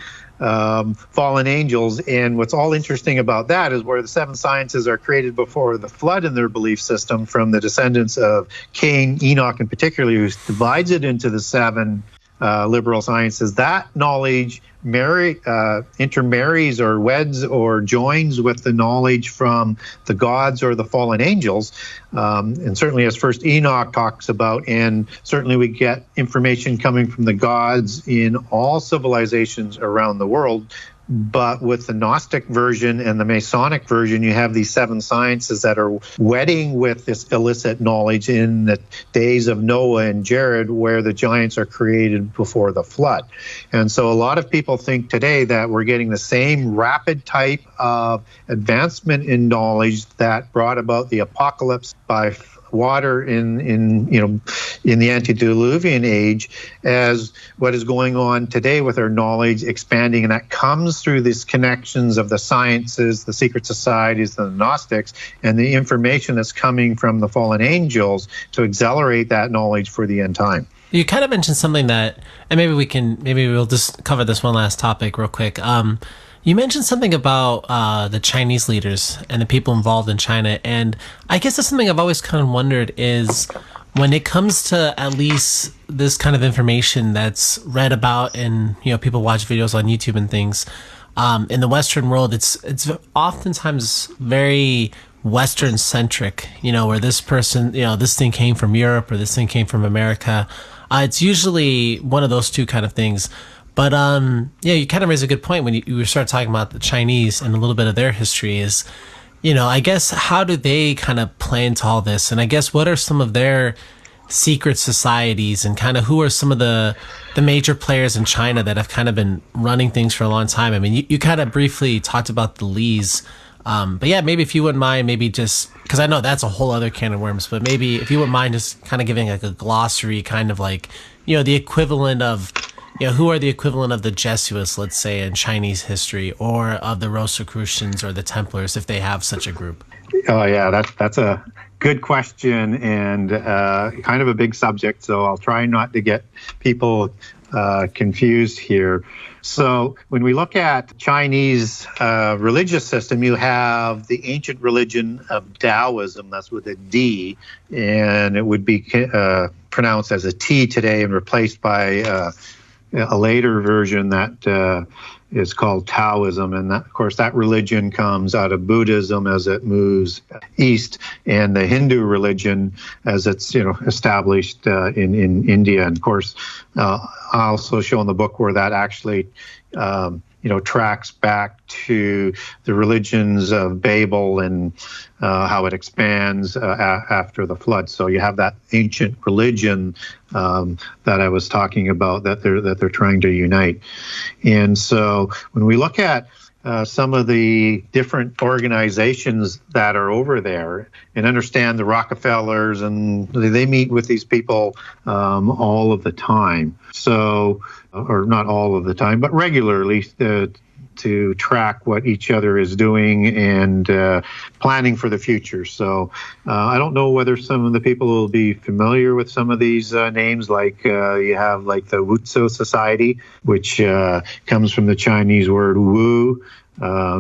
fallen angels. And what's all interesting about that is where the seven sciences are created before the flood in their belief system from the descendants of Cain, Enoch in particular, who divides it into the seven liberal sciences. That knowledge intermarries or weds or joins with the knowledge from the gods or the fallen angels. And certainly as First Enoch talks about, and certainly we get information coming from the gods in all civilizations around the world. But with the Gnostic version and the Masonic version, you have these seven sciences that are wedding with this illicit knowledge in the days of Noah and Jared, where the giants are created before the flood. And so a lot of people think today that we're getting the same rapid type of advancement in knowledge that brought about the apocalypse by water in the antediluvian age as what is going on today with our knowledge expanding, and that comes through these connections of the sciences, the secret societies, the Gnostics, and the information that's coming from the fallen angels to accelerate that knowledge for the end time. You kind of mentioned something that, and maybe we'll just cover this one last topic real quick. You mentioned something about the Chinese leaders and the people involved in China, and I guess that's something I've always kind of wondered is when it comes to at least this kind of information that's read about and people watch videos on YouTube and things in the Western world, it's oftentimes very Western centric, where this person, this thing came from Europe or this thing came from America. It's usually one of those two kind of things. But you kind of raise a good point when you start talking about the Chinese and a little bit of their history is, I guess, how do they kind of play into all this? And I guess what are some of their secret societies and kind of who are some of the major players in China that have kind of been running things for a long time? I mean, you kind of briefly talked about the Lees. But yeah, maybe if you wouldn't mind, maybe just, because I know that's a whole other can of worms, but maybe if you wouldn't mind just kind of giving like a glossary, kind of like, the equivalent of, who are the equivalent of the Jesuits, let's say, in Chinese history, or of the Rosicrucians or the Templars, if they have such a group? Oh, yeah, that's a good question and kind of a big subject. So I'll try not to get people confused here. So when we look at Chinese religious system, you have the ancient religion of Taoism. That's with a D, and it would be pronounced as a T today and replaced by a later version that is called Taoism, and that, of course, that religion comes out of Buddhism as it moves east, and the Hindu religion as it's established in India. And of course, I also show in the book where that actually tracks back to the religions of Babel and how it expands after the flood. So you have that ancient religion that I was talking about that they're trying to unite. And so when we look at some of the different organizations that are over there and understand the Rockefellers, and they meet with these people all of the time. So, or not all of the time, but regularly to track what each other is doing and planning for the future. So I don't know whether some of the people will be familiar with some of these names, like you have like the Wuzhou Society, which comes from the Chinese word Wu,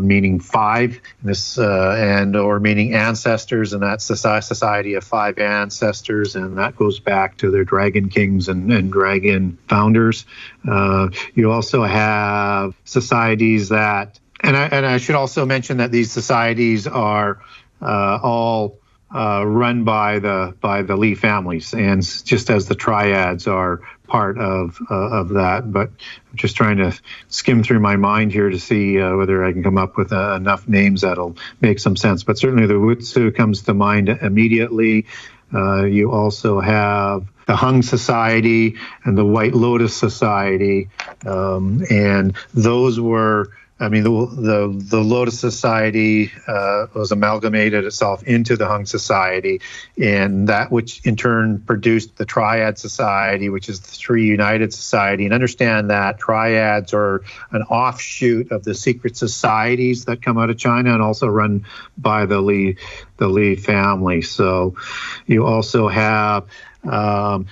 meaning five, or meaning ancestors, and that's the society of five ancestors, and that goes back to their dragon kings and dragon founders. You also have societies that, and I should also mention that these societies are all run by the Li families, and just as the triads are part of that. But I'm just trying to skim through my mind here to see whether I can come up with enough names that'll make some sense. But certainly the Wuzhou comes to mind immediately. You also have the Hung Society and the White Lotus Society, and those were, the Lotus Society was amalgamated itself into the Hung Society, and that which in turn produced the Triad Society, which is the Three United Society. And understand that triads are an offshoot of the secret societies that come out of China and also run by the Li family. So you also have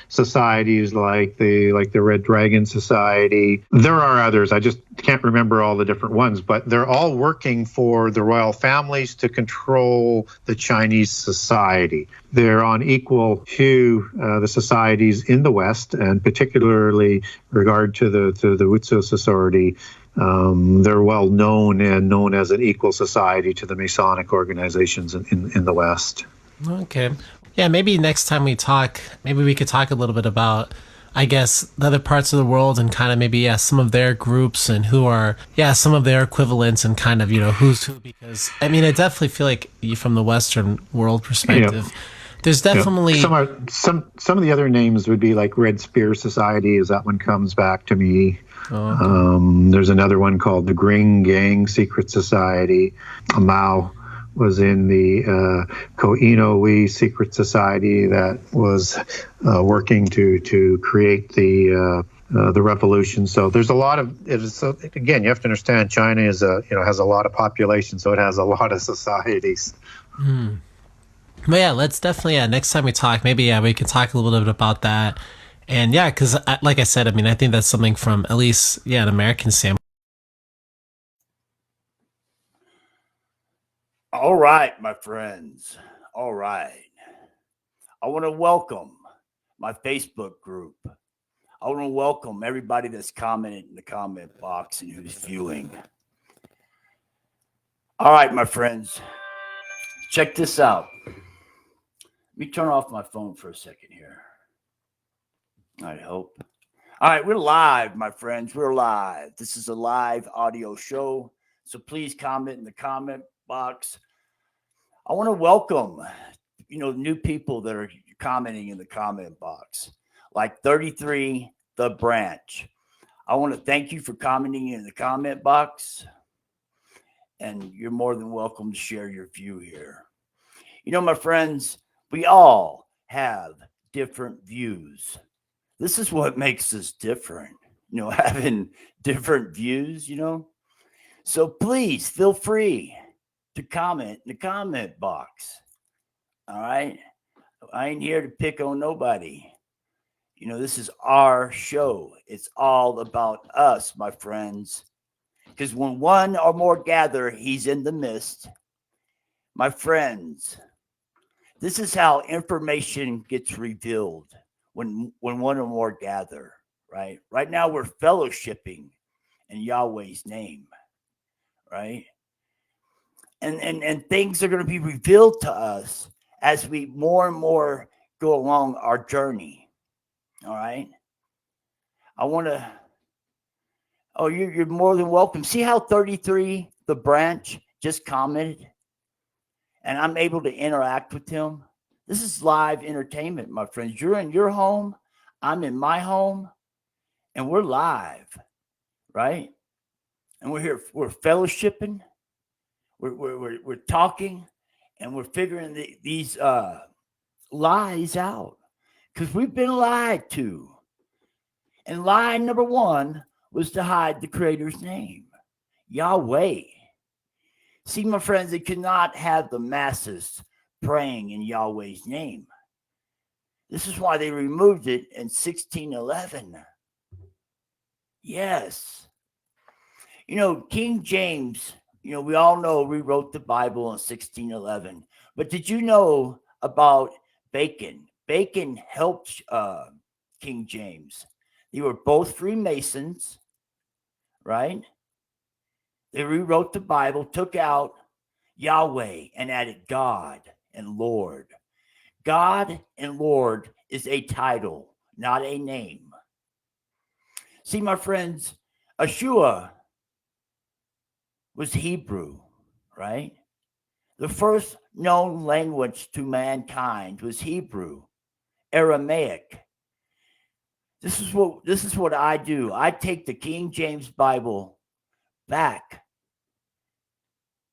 societies like the Red Dragon Society. There are others. I just can't remember all the different ones, but they're all working for the royal families to control the Chinese society. They're on equal to the societies in the West, and particularly regard to the Wuzhou Society. They're well known and known as an equal society to the Masonic organizations in the West. Okay. Yeah, maybe next time we talk, maybe we could talk a little bit about, I guess, the other parts of the world and kind of maybe, some of their groups and who are, some of their equivalents and kind of, who's who. Because, I definitely feel like from the Western world perspective, there's definitely... Some of the other names would be like Red Spear Society, as that one comes back to me. Oh, okay. There's another one called the Green Gang Secret Society. Mao was in the Ko'ino-Wi Secret Society that was working to create the revolution. So there's a lot of it. So again, you have to understand China is has a lot of population, so it has a lot of societies. But let's definitely next time we talk, maybe we can talk a little bit about that. And because like I said, I think that's something from at least an American standpoint. All right, my friends. All right. I want to welcome my Facebook group. I want to welcome everybody that's commented in the comment box and who's viewing. All right, my friends. Check this out. Let me turn off my phone for a second here. I hope. All right, we're live, my friends. We're live. This is a live audio show. So please comment in the comment box. I want to welcome, new people that are commenting in the comment box, like 33 The Branch. I want to thank you for commenting in the comment box, and you're more than welcome to share your view here. My friends, we all have different views. This is what makes us different, having different views, So please feel free to comment in the comment box. All right. I ain't here to pick on nobody. This is our show. It's all about us, my friends. Because when one or more gather, he's in the midst. My friends, this is how information gets revealed when one or more gather, right? Right now we're fellowshipping in Yahweh's name, right? And things are going to be revealed to us as we more and more go along our journey. All right. I want to. Oh, you're more than welcome. See how 33, the branch, just commented, and I'm able to interact with him. This is live entertainment, my friends. You're in your home, I'm in my home, and we're live, right? And we're here. We're fellowshipping. We're talking, and we're figuring these lies out because we've been lied to. And lie number one was to hide the Creator's name, Yahweh. See, my friends, they could not have the masses praying in Yahweh's name. This is why they removed it in 1611. Yes. King James, we all know rewrote the Bible in 1611. But did you know about Bacon? Bacon helped King James. They were both Freemasons, right? They rewrote the Bible, took out Yahweh, and added God and Lord. God and Lord is a title, not a name. See, my friends, Yeshua was Hebrew, right? The first known language to mankind was Hebrew, Aramaic. This is what I do. I take the King James Bible back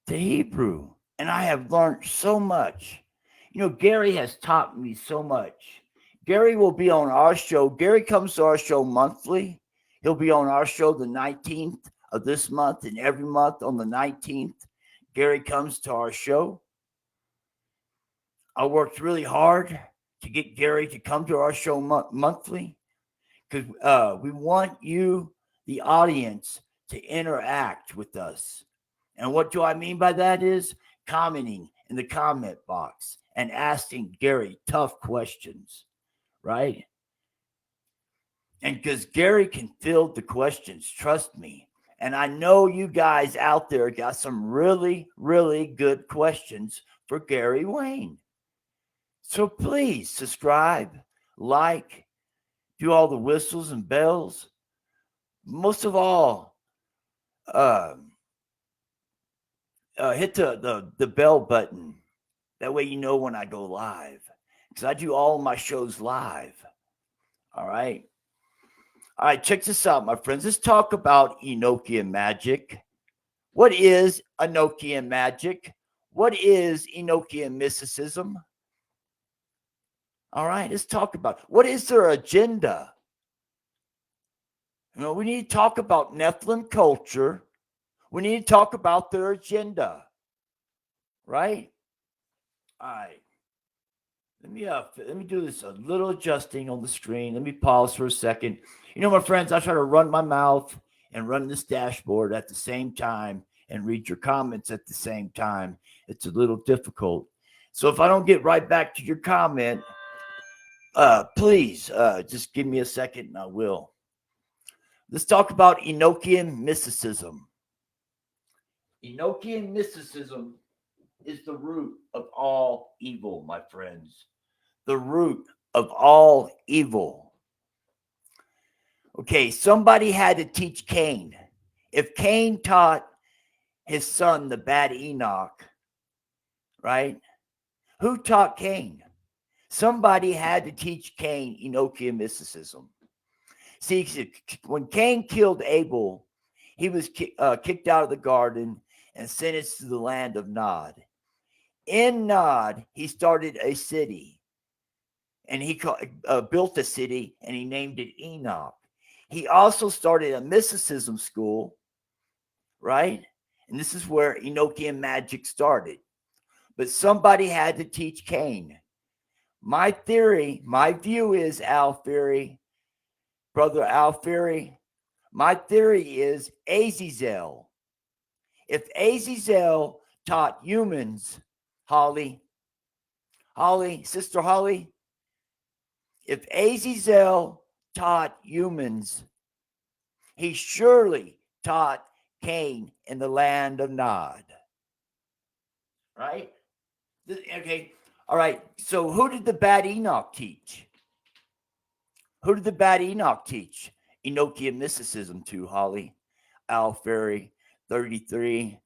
to Hebrew, and I have learned so much. Gary has taught me so much. Gary will be on our show. Gary comes to our show monthly. He'll be on our show the 19th of this month, and every month on the 19th, Gary comes to our show. I worked really hard to get Gary to come to our show monthly because we want you, the audience, to interact with us. And what do I mean by that is commenting in the comment box and asking Gary tough questions, right? And because Gary can field the questions, trust me. And I know you guys out there got some really, really good questions for Gary Wayne. So please subscribe, like, do all the whistles and bells. Most of all, hit the bell button. That way you know when I go live. Because I do all my shows live. All right. All right, check this out, my friends. Let's talk about Enochian magic. What is Enochian magic? What is Enochian mysticism? All right, let's talk about what is their agenda. We need to talk about Nephilim culture. We need to talk about their agenda. Right? All right. Let me do this a little adjusting on the screen. Let me pause for a second. My friends, I try to run my mouth and run this dashboard at the same time and read your comments at the same time. It's a little difficult. So if I don't get right back to your comment, please just give me a second and I will. Let's talk about Enochian mysticism. Enochian mysticism is the root of all evil, my friends. The root of all evil. Okay, somebody had to teach Cain. If Cain taught his son, the bad Enoch, right? Who taught Cain? Somebody had to teach Cain Enochian mysticism. See, when Cain killed Abel, he was kicked out of the garden and sentenced to the land of Nod. In Nod, he started a city. And he built a city, and he named it Enoch. He also started a mysticism school, right? And this is where Enochian magic started. But somebody had to teach Cain. My theory, my view is, Brother Alfieri, my theory is Azazel. If Azazel taught humans, Sister Holly, if Azazel taught humans, he surely taught Cain in the land of Nod. Right? Okay. All right. So who did the bad Enoch teach? Who did the bad Enoch teach? Enochian mysticism to Holly, Alfieri, 33.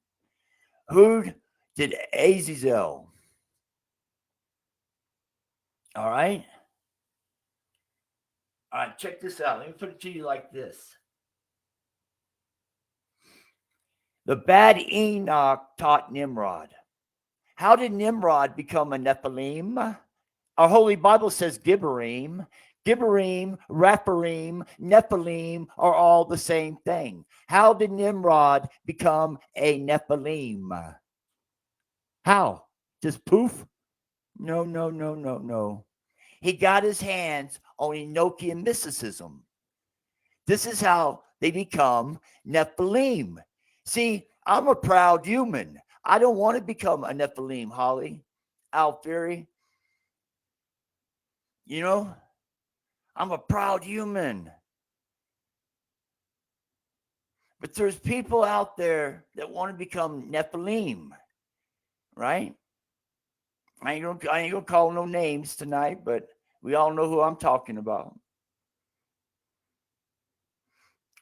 Who did Azazel? All right. All right, check this out. Let me put it to you like this. The bad Enoch taught Nimrod. How did Nimrod become a Nephilim? Our Holy Bible says Gibborim. Gibborim, Rephaim, Nephilim are all the same thing. How did Nimrod become a Nephilim? How? Just poof? No. He got his hands on Enochian mysticism. This is how they become Nephilim. See, I'm a proud human. I don't want to become a Nephilim, Holly, Alfieri. You know, I'm a proud human. But there's people out there that want to become Nephilim, right? I ain't gonna call no names tonight, but we all know who I'm talking about.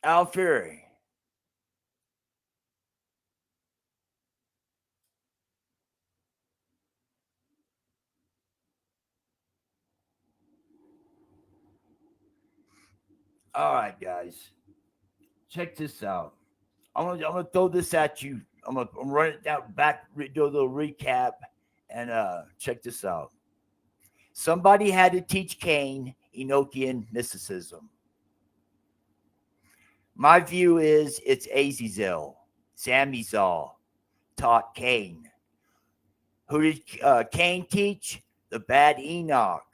Alfieri. All right, guys. Check this out. I'm gonna throw this at you. I'm gonna run it down back, do a little recap, and check this out. Somebody had to teach Cain Enochian mysticism. My view is it's Azazel. Samizal taught Cain. Who did Cain teach? The bad Enoch.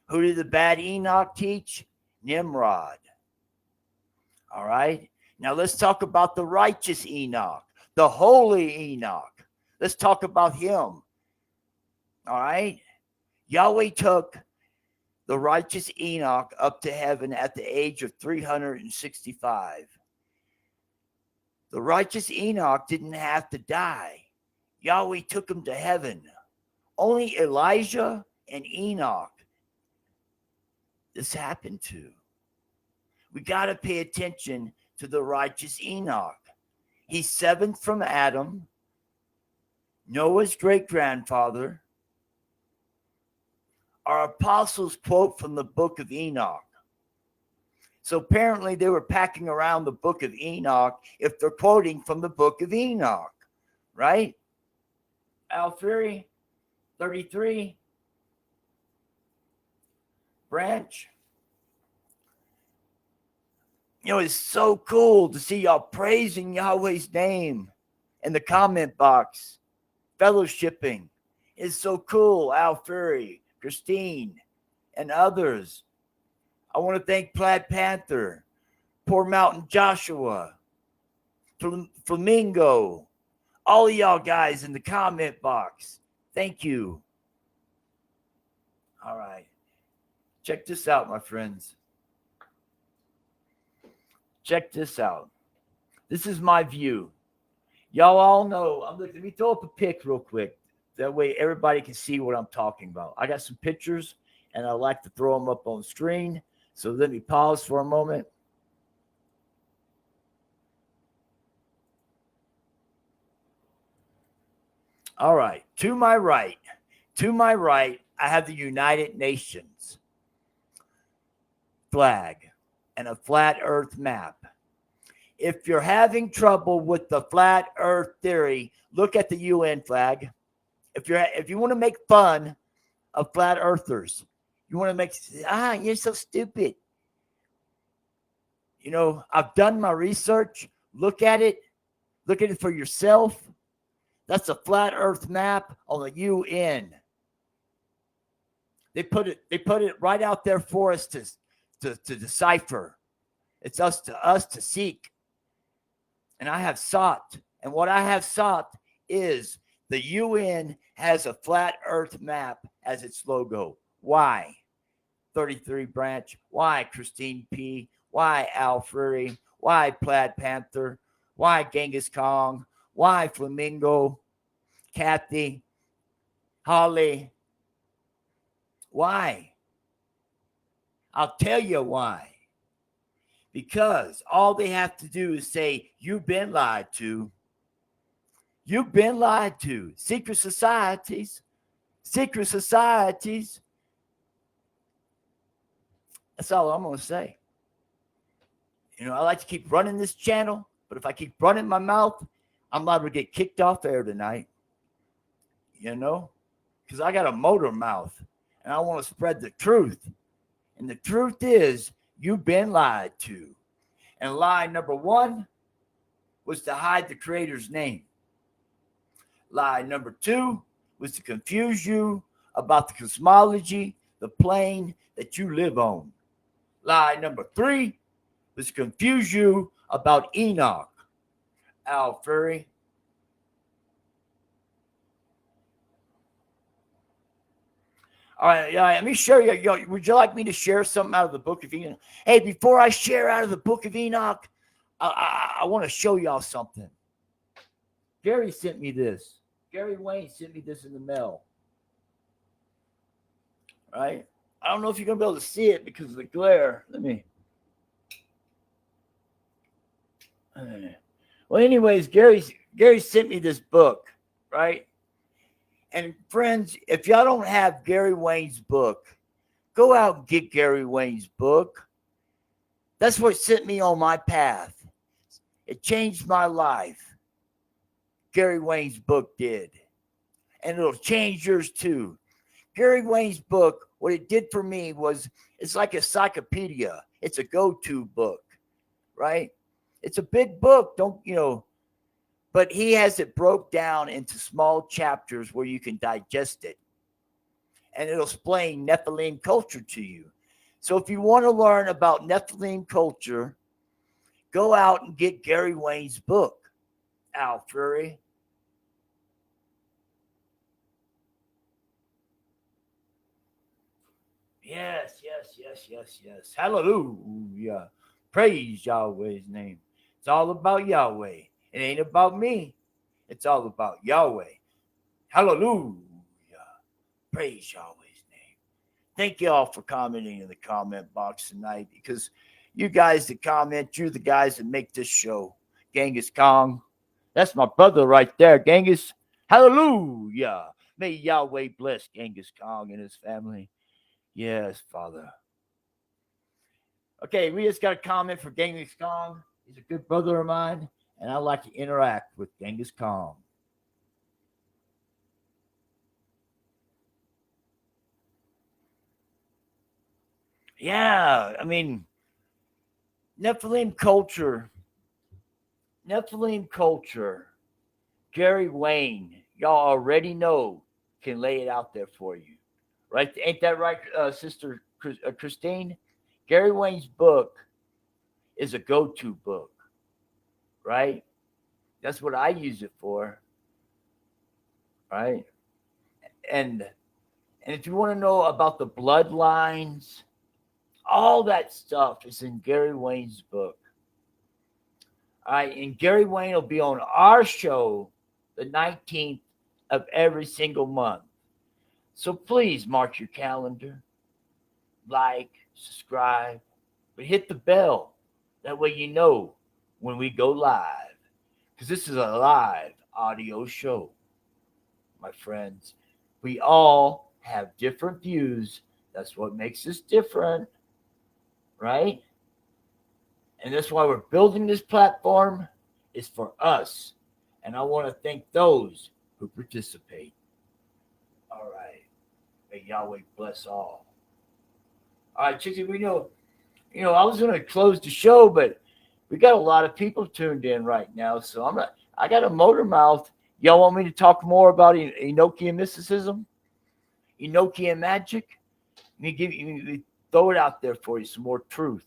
Who did the bad Enoch teach? Nimrod. All right. Now let's talk about the righteous Enoch, the holy Enoch. Let's talk about him. All right. Yahweh took the righteous Enoch up to heaven at the age of 365. The righteous Enoch didn't have to die. Yahweh took him to heaven. Only Elijah and Enoch this happened to. We got to pay attention to the righteous Enoch. He's seventh from Adam, Noah's great-grandfather. Our apostles quote from the book of Enoch. So apparently they were packing around the book of Enoch if they're quoting from the book of Enoch, right? Alfieri, 33, Branch. You know, it's so cool to see y'all praising Yahweh's name in the comment box, fellowshipping. It's so cool, Alfieri, Christine, and others. I want to thank Plaid Panther, Poor Mountain Joshua, Flamingo, all of y'all guys in the comment box. Thank you. All right. Check this out, my friends. Check this out. This is my view. Y'all all know. Let me throw up a pic real quick. That way everybody can see what I'm talking about. I got some pictures, and I like to throw them up on screen. So let me pause for a moment. All right. To my right, I have the United Nations flag and a flat earth map. If you're having trouble with the flat earth theory, look at the UN flag. If you want to make fun of flat earthers, you want to make, you're so stupid. You know, I've done my research. Look at it for yourself. That's a flat earth map on the UN. They put it right out there for us to decipher. It's us to seek. And I have sought. And what I have sought is the UN has a flat earth map as its logo. Why? 33 branch. Why Christine P? Why Al Freary? Why Plaid Panther? Why Genghis Khan? Why Flamingo? Kathy? Holly? Why? I'll tell you why. Because all they have to do is say, you've been lied to. You've been lied to. Secret societies. Secret societies. That's all I'm going to say. You know, I like to keep running this channel, but if I keep running my mouth, I'm liable to get kicked off air tonight. You know? Because I got a motor mouth, and I want to spread the truth. And the truth is, you've been lied to. And lie number one was to hide the Creator's name. Lie number two was to confuse you about the cosmology, the plane that you live on. Lie number three was to confuse you about Enoch. Al Freary. All right, let me share you. Would you like me to share something out of the Book of Enoch? Hey, before I share out of the Book of Enoch, I want to show y'all something. Gary sent me this. Gary Wayne sent me this in the mail. Right? I don't know if you're going to be able to see it because of the glare. Let me. Well, anyways, Gary sent me this book, right? And friends, if y'all don't have Gary Wayne's book, go out and get Gary Wayne's book. That's what sent me on my path. It changed my life. Gary Wayne's book did. And it'll change yours too. Gary Wayne's book, what it did for me was, it's like a encyclopedia. It's a go-to book, right? It's a big book, but he has it broke down into small chapters where you can digest it. And it'll explain Nephilim culture to you. So if you want to learn about Nephilim culture, go out and get Gary Wayne's book, Al Freary. Yes. Hallelujah. Praise Yahweh's name. It's all about Yahweh. It ain't about me. It's all about Yahweh. Hallelujah. Praise Yahweh's name. Thank you all for commenting in the comment box tonight, because you guys that comment, you're the guys that make this show. Genghis Khan. That's my brother right there, Genghis. Hallelujah. May Yahweh bless Genghis Khan and his family. Yes, Father. Okay, we just got a comment for Genghis Khan. He's a good brother of mine, and I like to interact with Genghis Khan. Yeah, I mean, Nephilim culture, Gary Wayne, y'all already know, can lay it out there for you. Right? Ain't that right, Sister Christine? Gary Wayne's book is a go-to book, right? That's what I use it for, right? And if you want to know about the bloodlines, all that stuff is in Gary Wayne's book. All right, and Gary Wayne will be on our show the 19th of every single month. So please mark your calendar, like, subscribe, but hit the bell. That way you know when we go live, because this is a live audio show, my friends. We all have different views. That's what makes us different, right? And that's why we're building this platform, is for us. And I want to thank those who participate. All right. May Yahweh bless all. All right, Chickie, we know, I was going to close the show, but we got a lot of people tuned in right now. So I got a motor mouth. Y'all want me to talk more about Enochian mysticism? Enochian magic? me throw it out there for you, some more truth.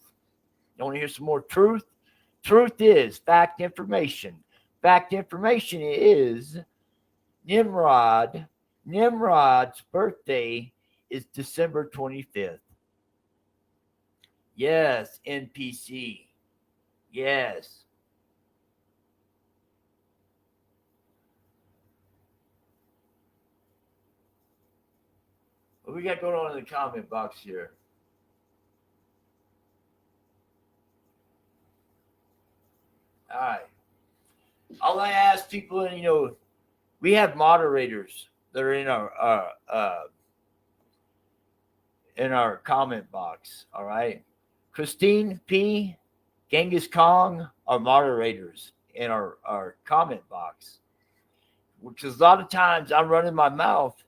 You want to hear some more truth? Truth is fact information. Fact information is Nimrod. Nimrod's birthday is December 25th. Yes, NPC. Yes. What we got going on in the comment box here? All right. All I ask people, and we have moderators that are in our comment box. All right. Christine P, Genghis Kong are moderators in our comment box. Because a lot of times I'm running my mouth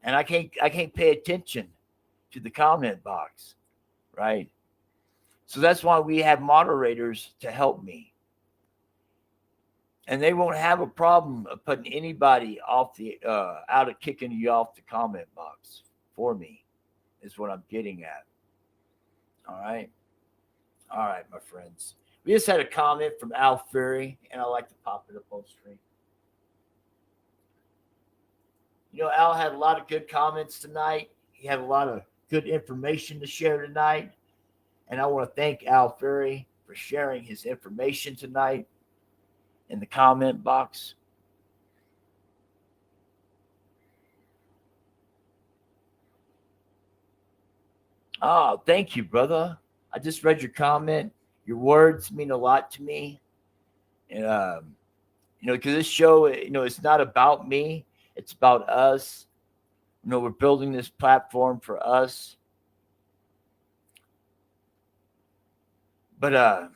and I can't pay attention to the comment box, right? So that's why we have moderators to help me. And they won't have a problem of putting anybody off out of kicking you off the comment box for me, is what I'm getting at. All right. All right, my friends. We just had a comment from Al Ferry, and I like to pop it up on screen. Al had a lot of good comments tonight. He had a lot of good information to share tonight. And I want to thank Al Ferry for sharing his information tonight in the comment box. Oh, thank you, brother. I just read your comment. Your words mean a lot to me. And, because this show, it's not about me. It's about us. We're building this platform for us. But,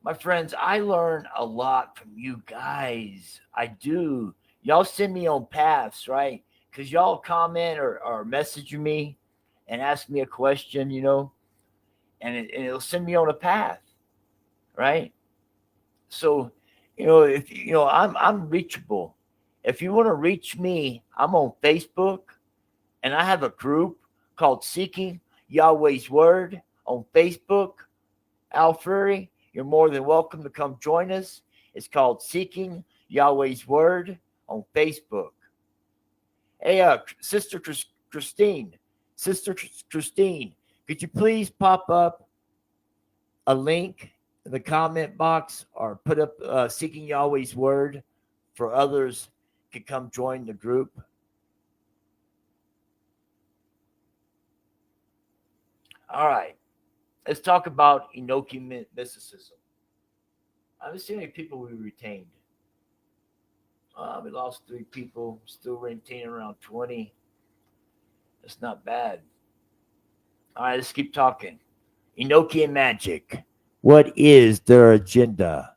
my friends, I learn a lot from you guys. I do. Y'all send me on paths, right? Because y'all comment or message me and ask me a question, and it'll send me on a path, right? So, if I'm reachable. If you want to reach me, I'm on Facebook, and I have a group called Seeking Yahweh's Word on Facebook. Al Fury, you're more than welcome to come join us. It's called Seeking Yahweh's Word on Facebook. Hey, Sister Christine, could you please pop up a link in the comment box or put up Seeking Yahweh's Word for others to come join the group? All right. Let's talk about Enochian mysticism. Let's see how many people we retained. We lost 3 people. Still retaining around 20. That's not bad. All right, let's keep talking. Enochian magic. What is their agenda?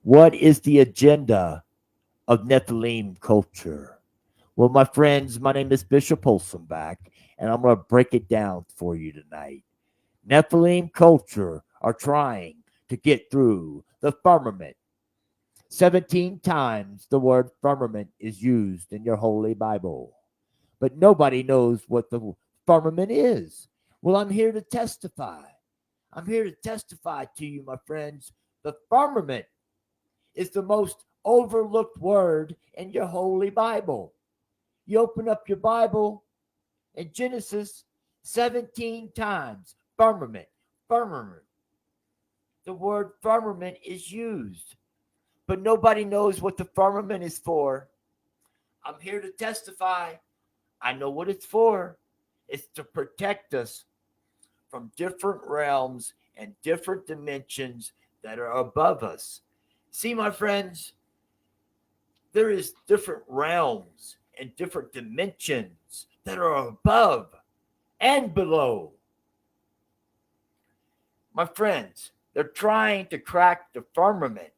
What is the agenda of Nephilim culture? Well, my friends, my name is Bishop Holsonback, and I'm going to break it down for you tonight. Nephilim culture are trying to get through the firmament. 17 times the word firmament is used in your Holy Bible. But nobody knows what the firmament is. Well, I'm here to testify. I'm here to testify to you, my friends. The firmament is the most overlooked word in your Holy Bible. You open up your Bible in Genesis 17 times. Firmament. The word firmament is used, but nobody knows what the firmament is for. I'm here to testify. I know what it's for. It's to protect us from different realms and different dimensions that are above us. See, my friends, there is different realms and different dimensions that are above and below. My friends, they're trying to crack the firmament.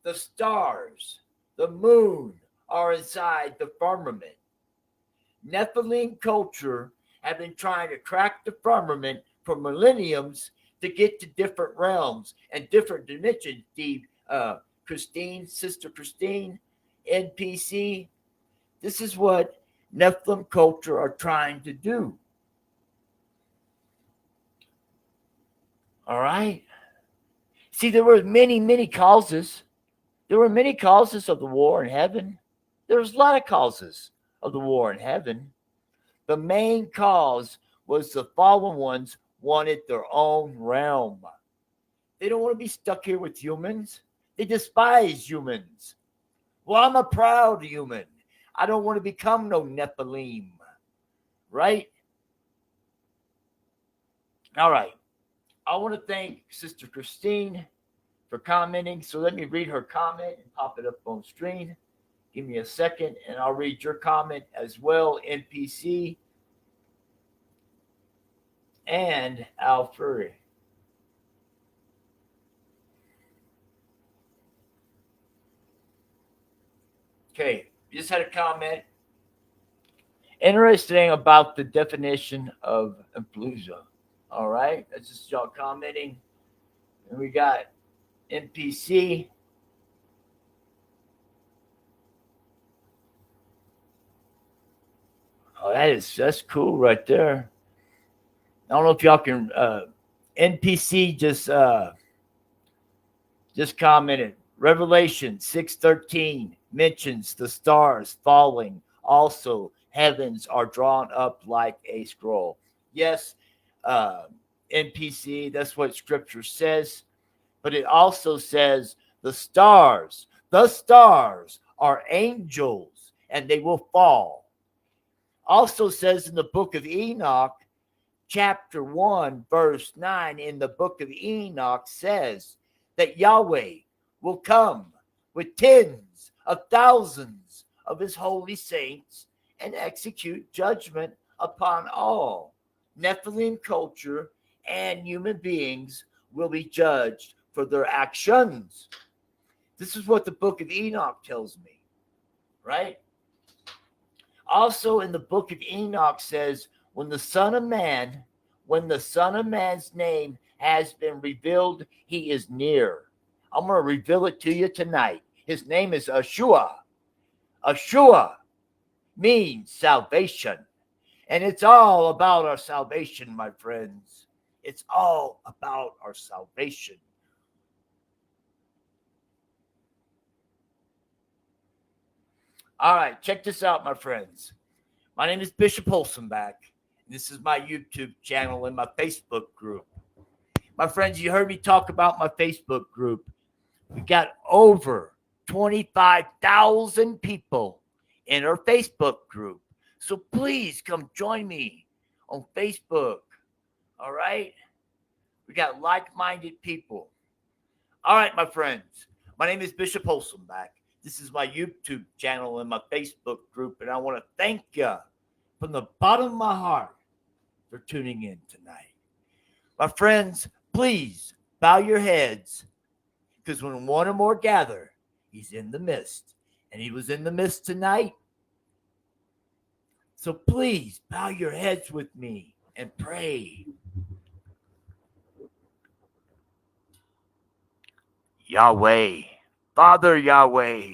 The stars, the moon are inside the firmament. Nephilim culture have been trying to crack the firmament for millenniums to get to different realms and different dimensions. Sister Christine, NPC, This is what Nephilim culture are trying to do. All right. See, there were many, many causes. There were many causes of the war in heaven. There was a lot of causes of the war in heaven. The main cause was the fallen ones wanted their own realm. They don't want to be stuck here with humans. They despise humans. Well, I'm a proud human. I don't want to become no Nephilim. Right? All right. I want to thank Sister Christine for commenting. So let me read her comment and pop it up on screen. Give me a second, and I'll read your comment as well, NPC and Al Furry. Okay, just had a comment. Interesting about the definition of implusa. All right, that's just y'all commenting. And we got NPC. Oh, that's cool right there. I don't know if y'all can NPC just commented. Revelation 6:13 mentions the stars falling. Also, heavens are drawn up like a scroll. Yes, NPC, that's what scripture says. But it also says the stars are angels and they will fall. Also says in the book of Enoch, chapter 1, verse 9, in the book of Enoch says that Yahweh will come with tens of thousands of his holy saints and execute judgment upon all. Nephilim culture and human beings will be judged for their actions. This is what the book of Enoch tells me, right? Also in the book of Enoch says, when the Son of Man's name has been revealed, he is near. I'm going to reveal it to you tonight. His name is Ashua. Ashua means salvation. And it's all about our salvation, my friends. It's all about our salvation. All right, check this out, my friends. My name is Bishop Holsonback. This is my YouTube channel and my Facebook group. My friends, you heard me talk about my Facebook group. We got over 25,000 people in our Facebook group. So please come join me on Facebook. All right? We got like-minded people. All right, my friends. My name is Bishop Holsonback. This is my YouTube channel and my Facebook group, and I want to thank you from the bottom of my heart for tuning in tonight. My friends, please bow your heads, because when one or more gather, he's in the midst, and he was in the midst tonight. So please bow your heads with me and pray. Yahweh, Father Yahweh,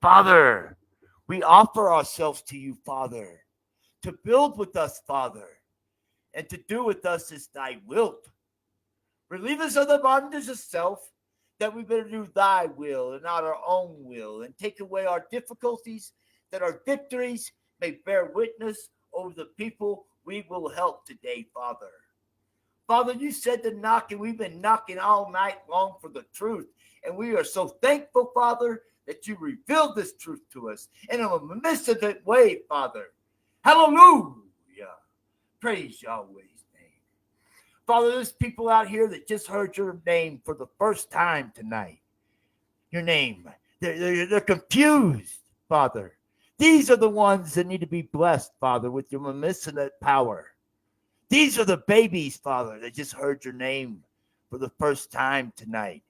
Father, we offer ourselves to you, Father, to build with us, Father, and to do with us as thy wilt. Relieve us of the bondage of self, that we better do thy will and not our own will, and take away our difficulties, that our victories may bear witness over the people we will help today, Father. Father, you said to knock, and we've been knocking all night long for the truth. And we are so thankful, Father, that you revealed this truth to us in a magnificent way, Father. Hallelujah. Praise Yahweh's name. Father, there's people out here that just heard your name for the first time tonight. Your name. They're confused, Father. These are the ones that need to be blessed, Father, with your magnificent power. These are the babies, Father, that just heard your name for the first time tonight.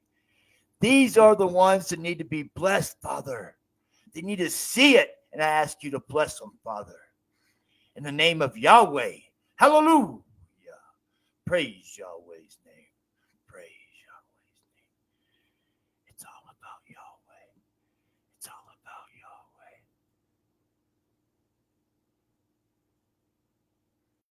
These are the ones that need to be blessed, Father. They need to see it, and I ask you to bless them, Father. In the name of Yahweh, hallelujah. Praise Yahweh's name. Praise Yahweh's name. It's all about Yahweh.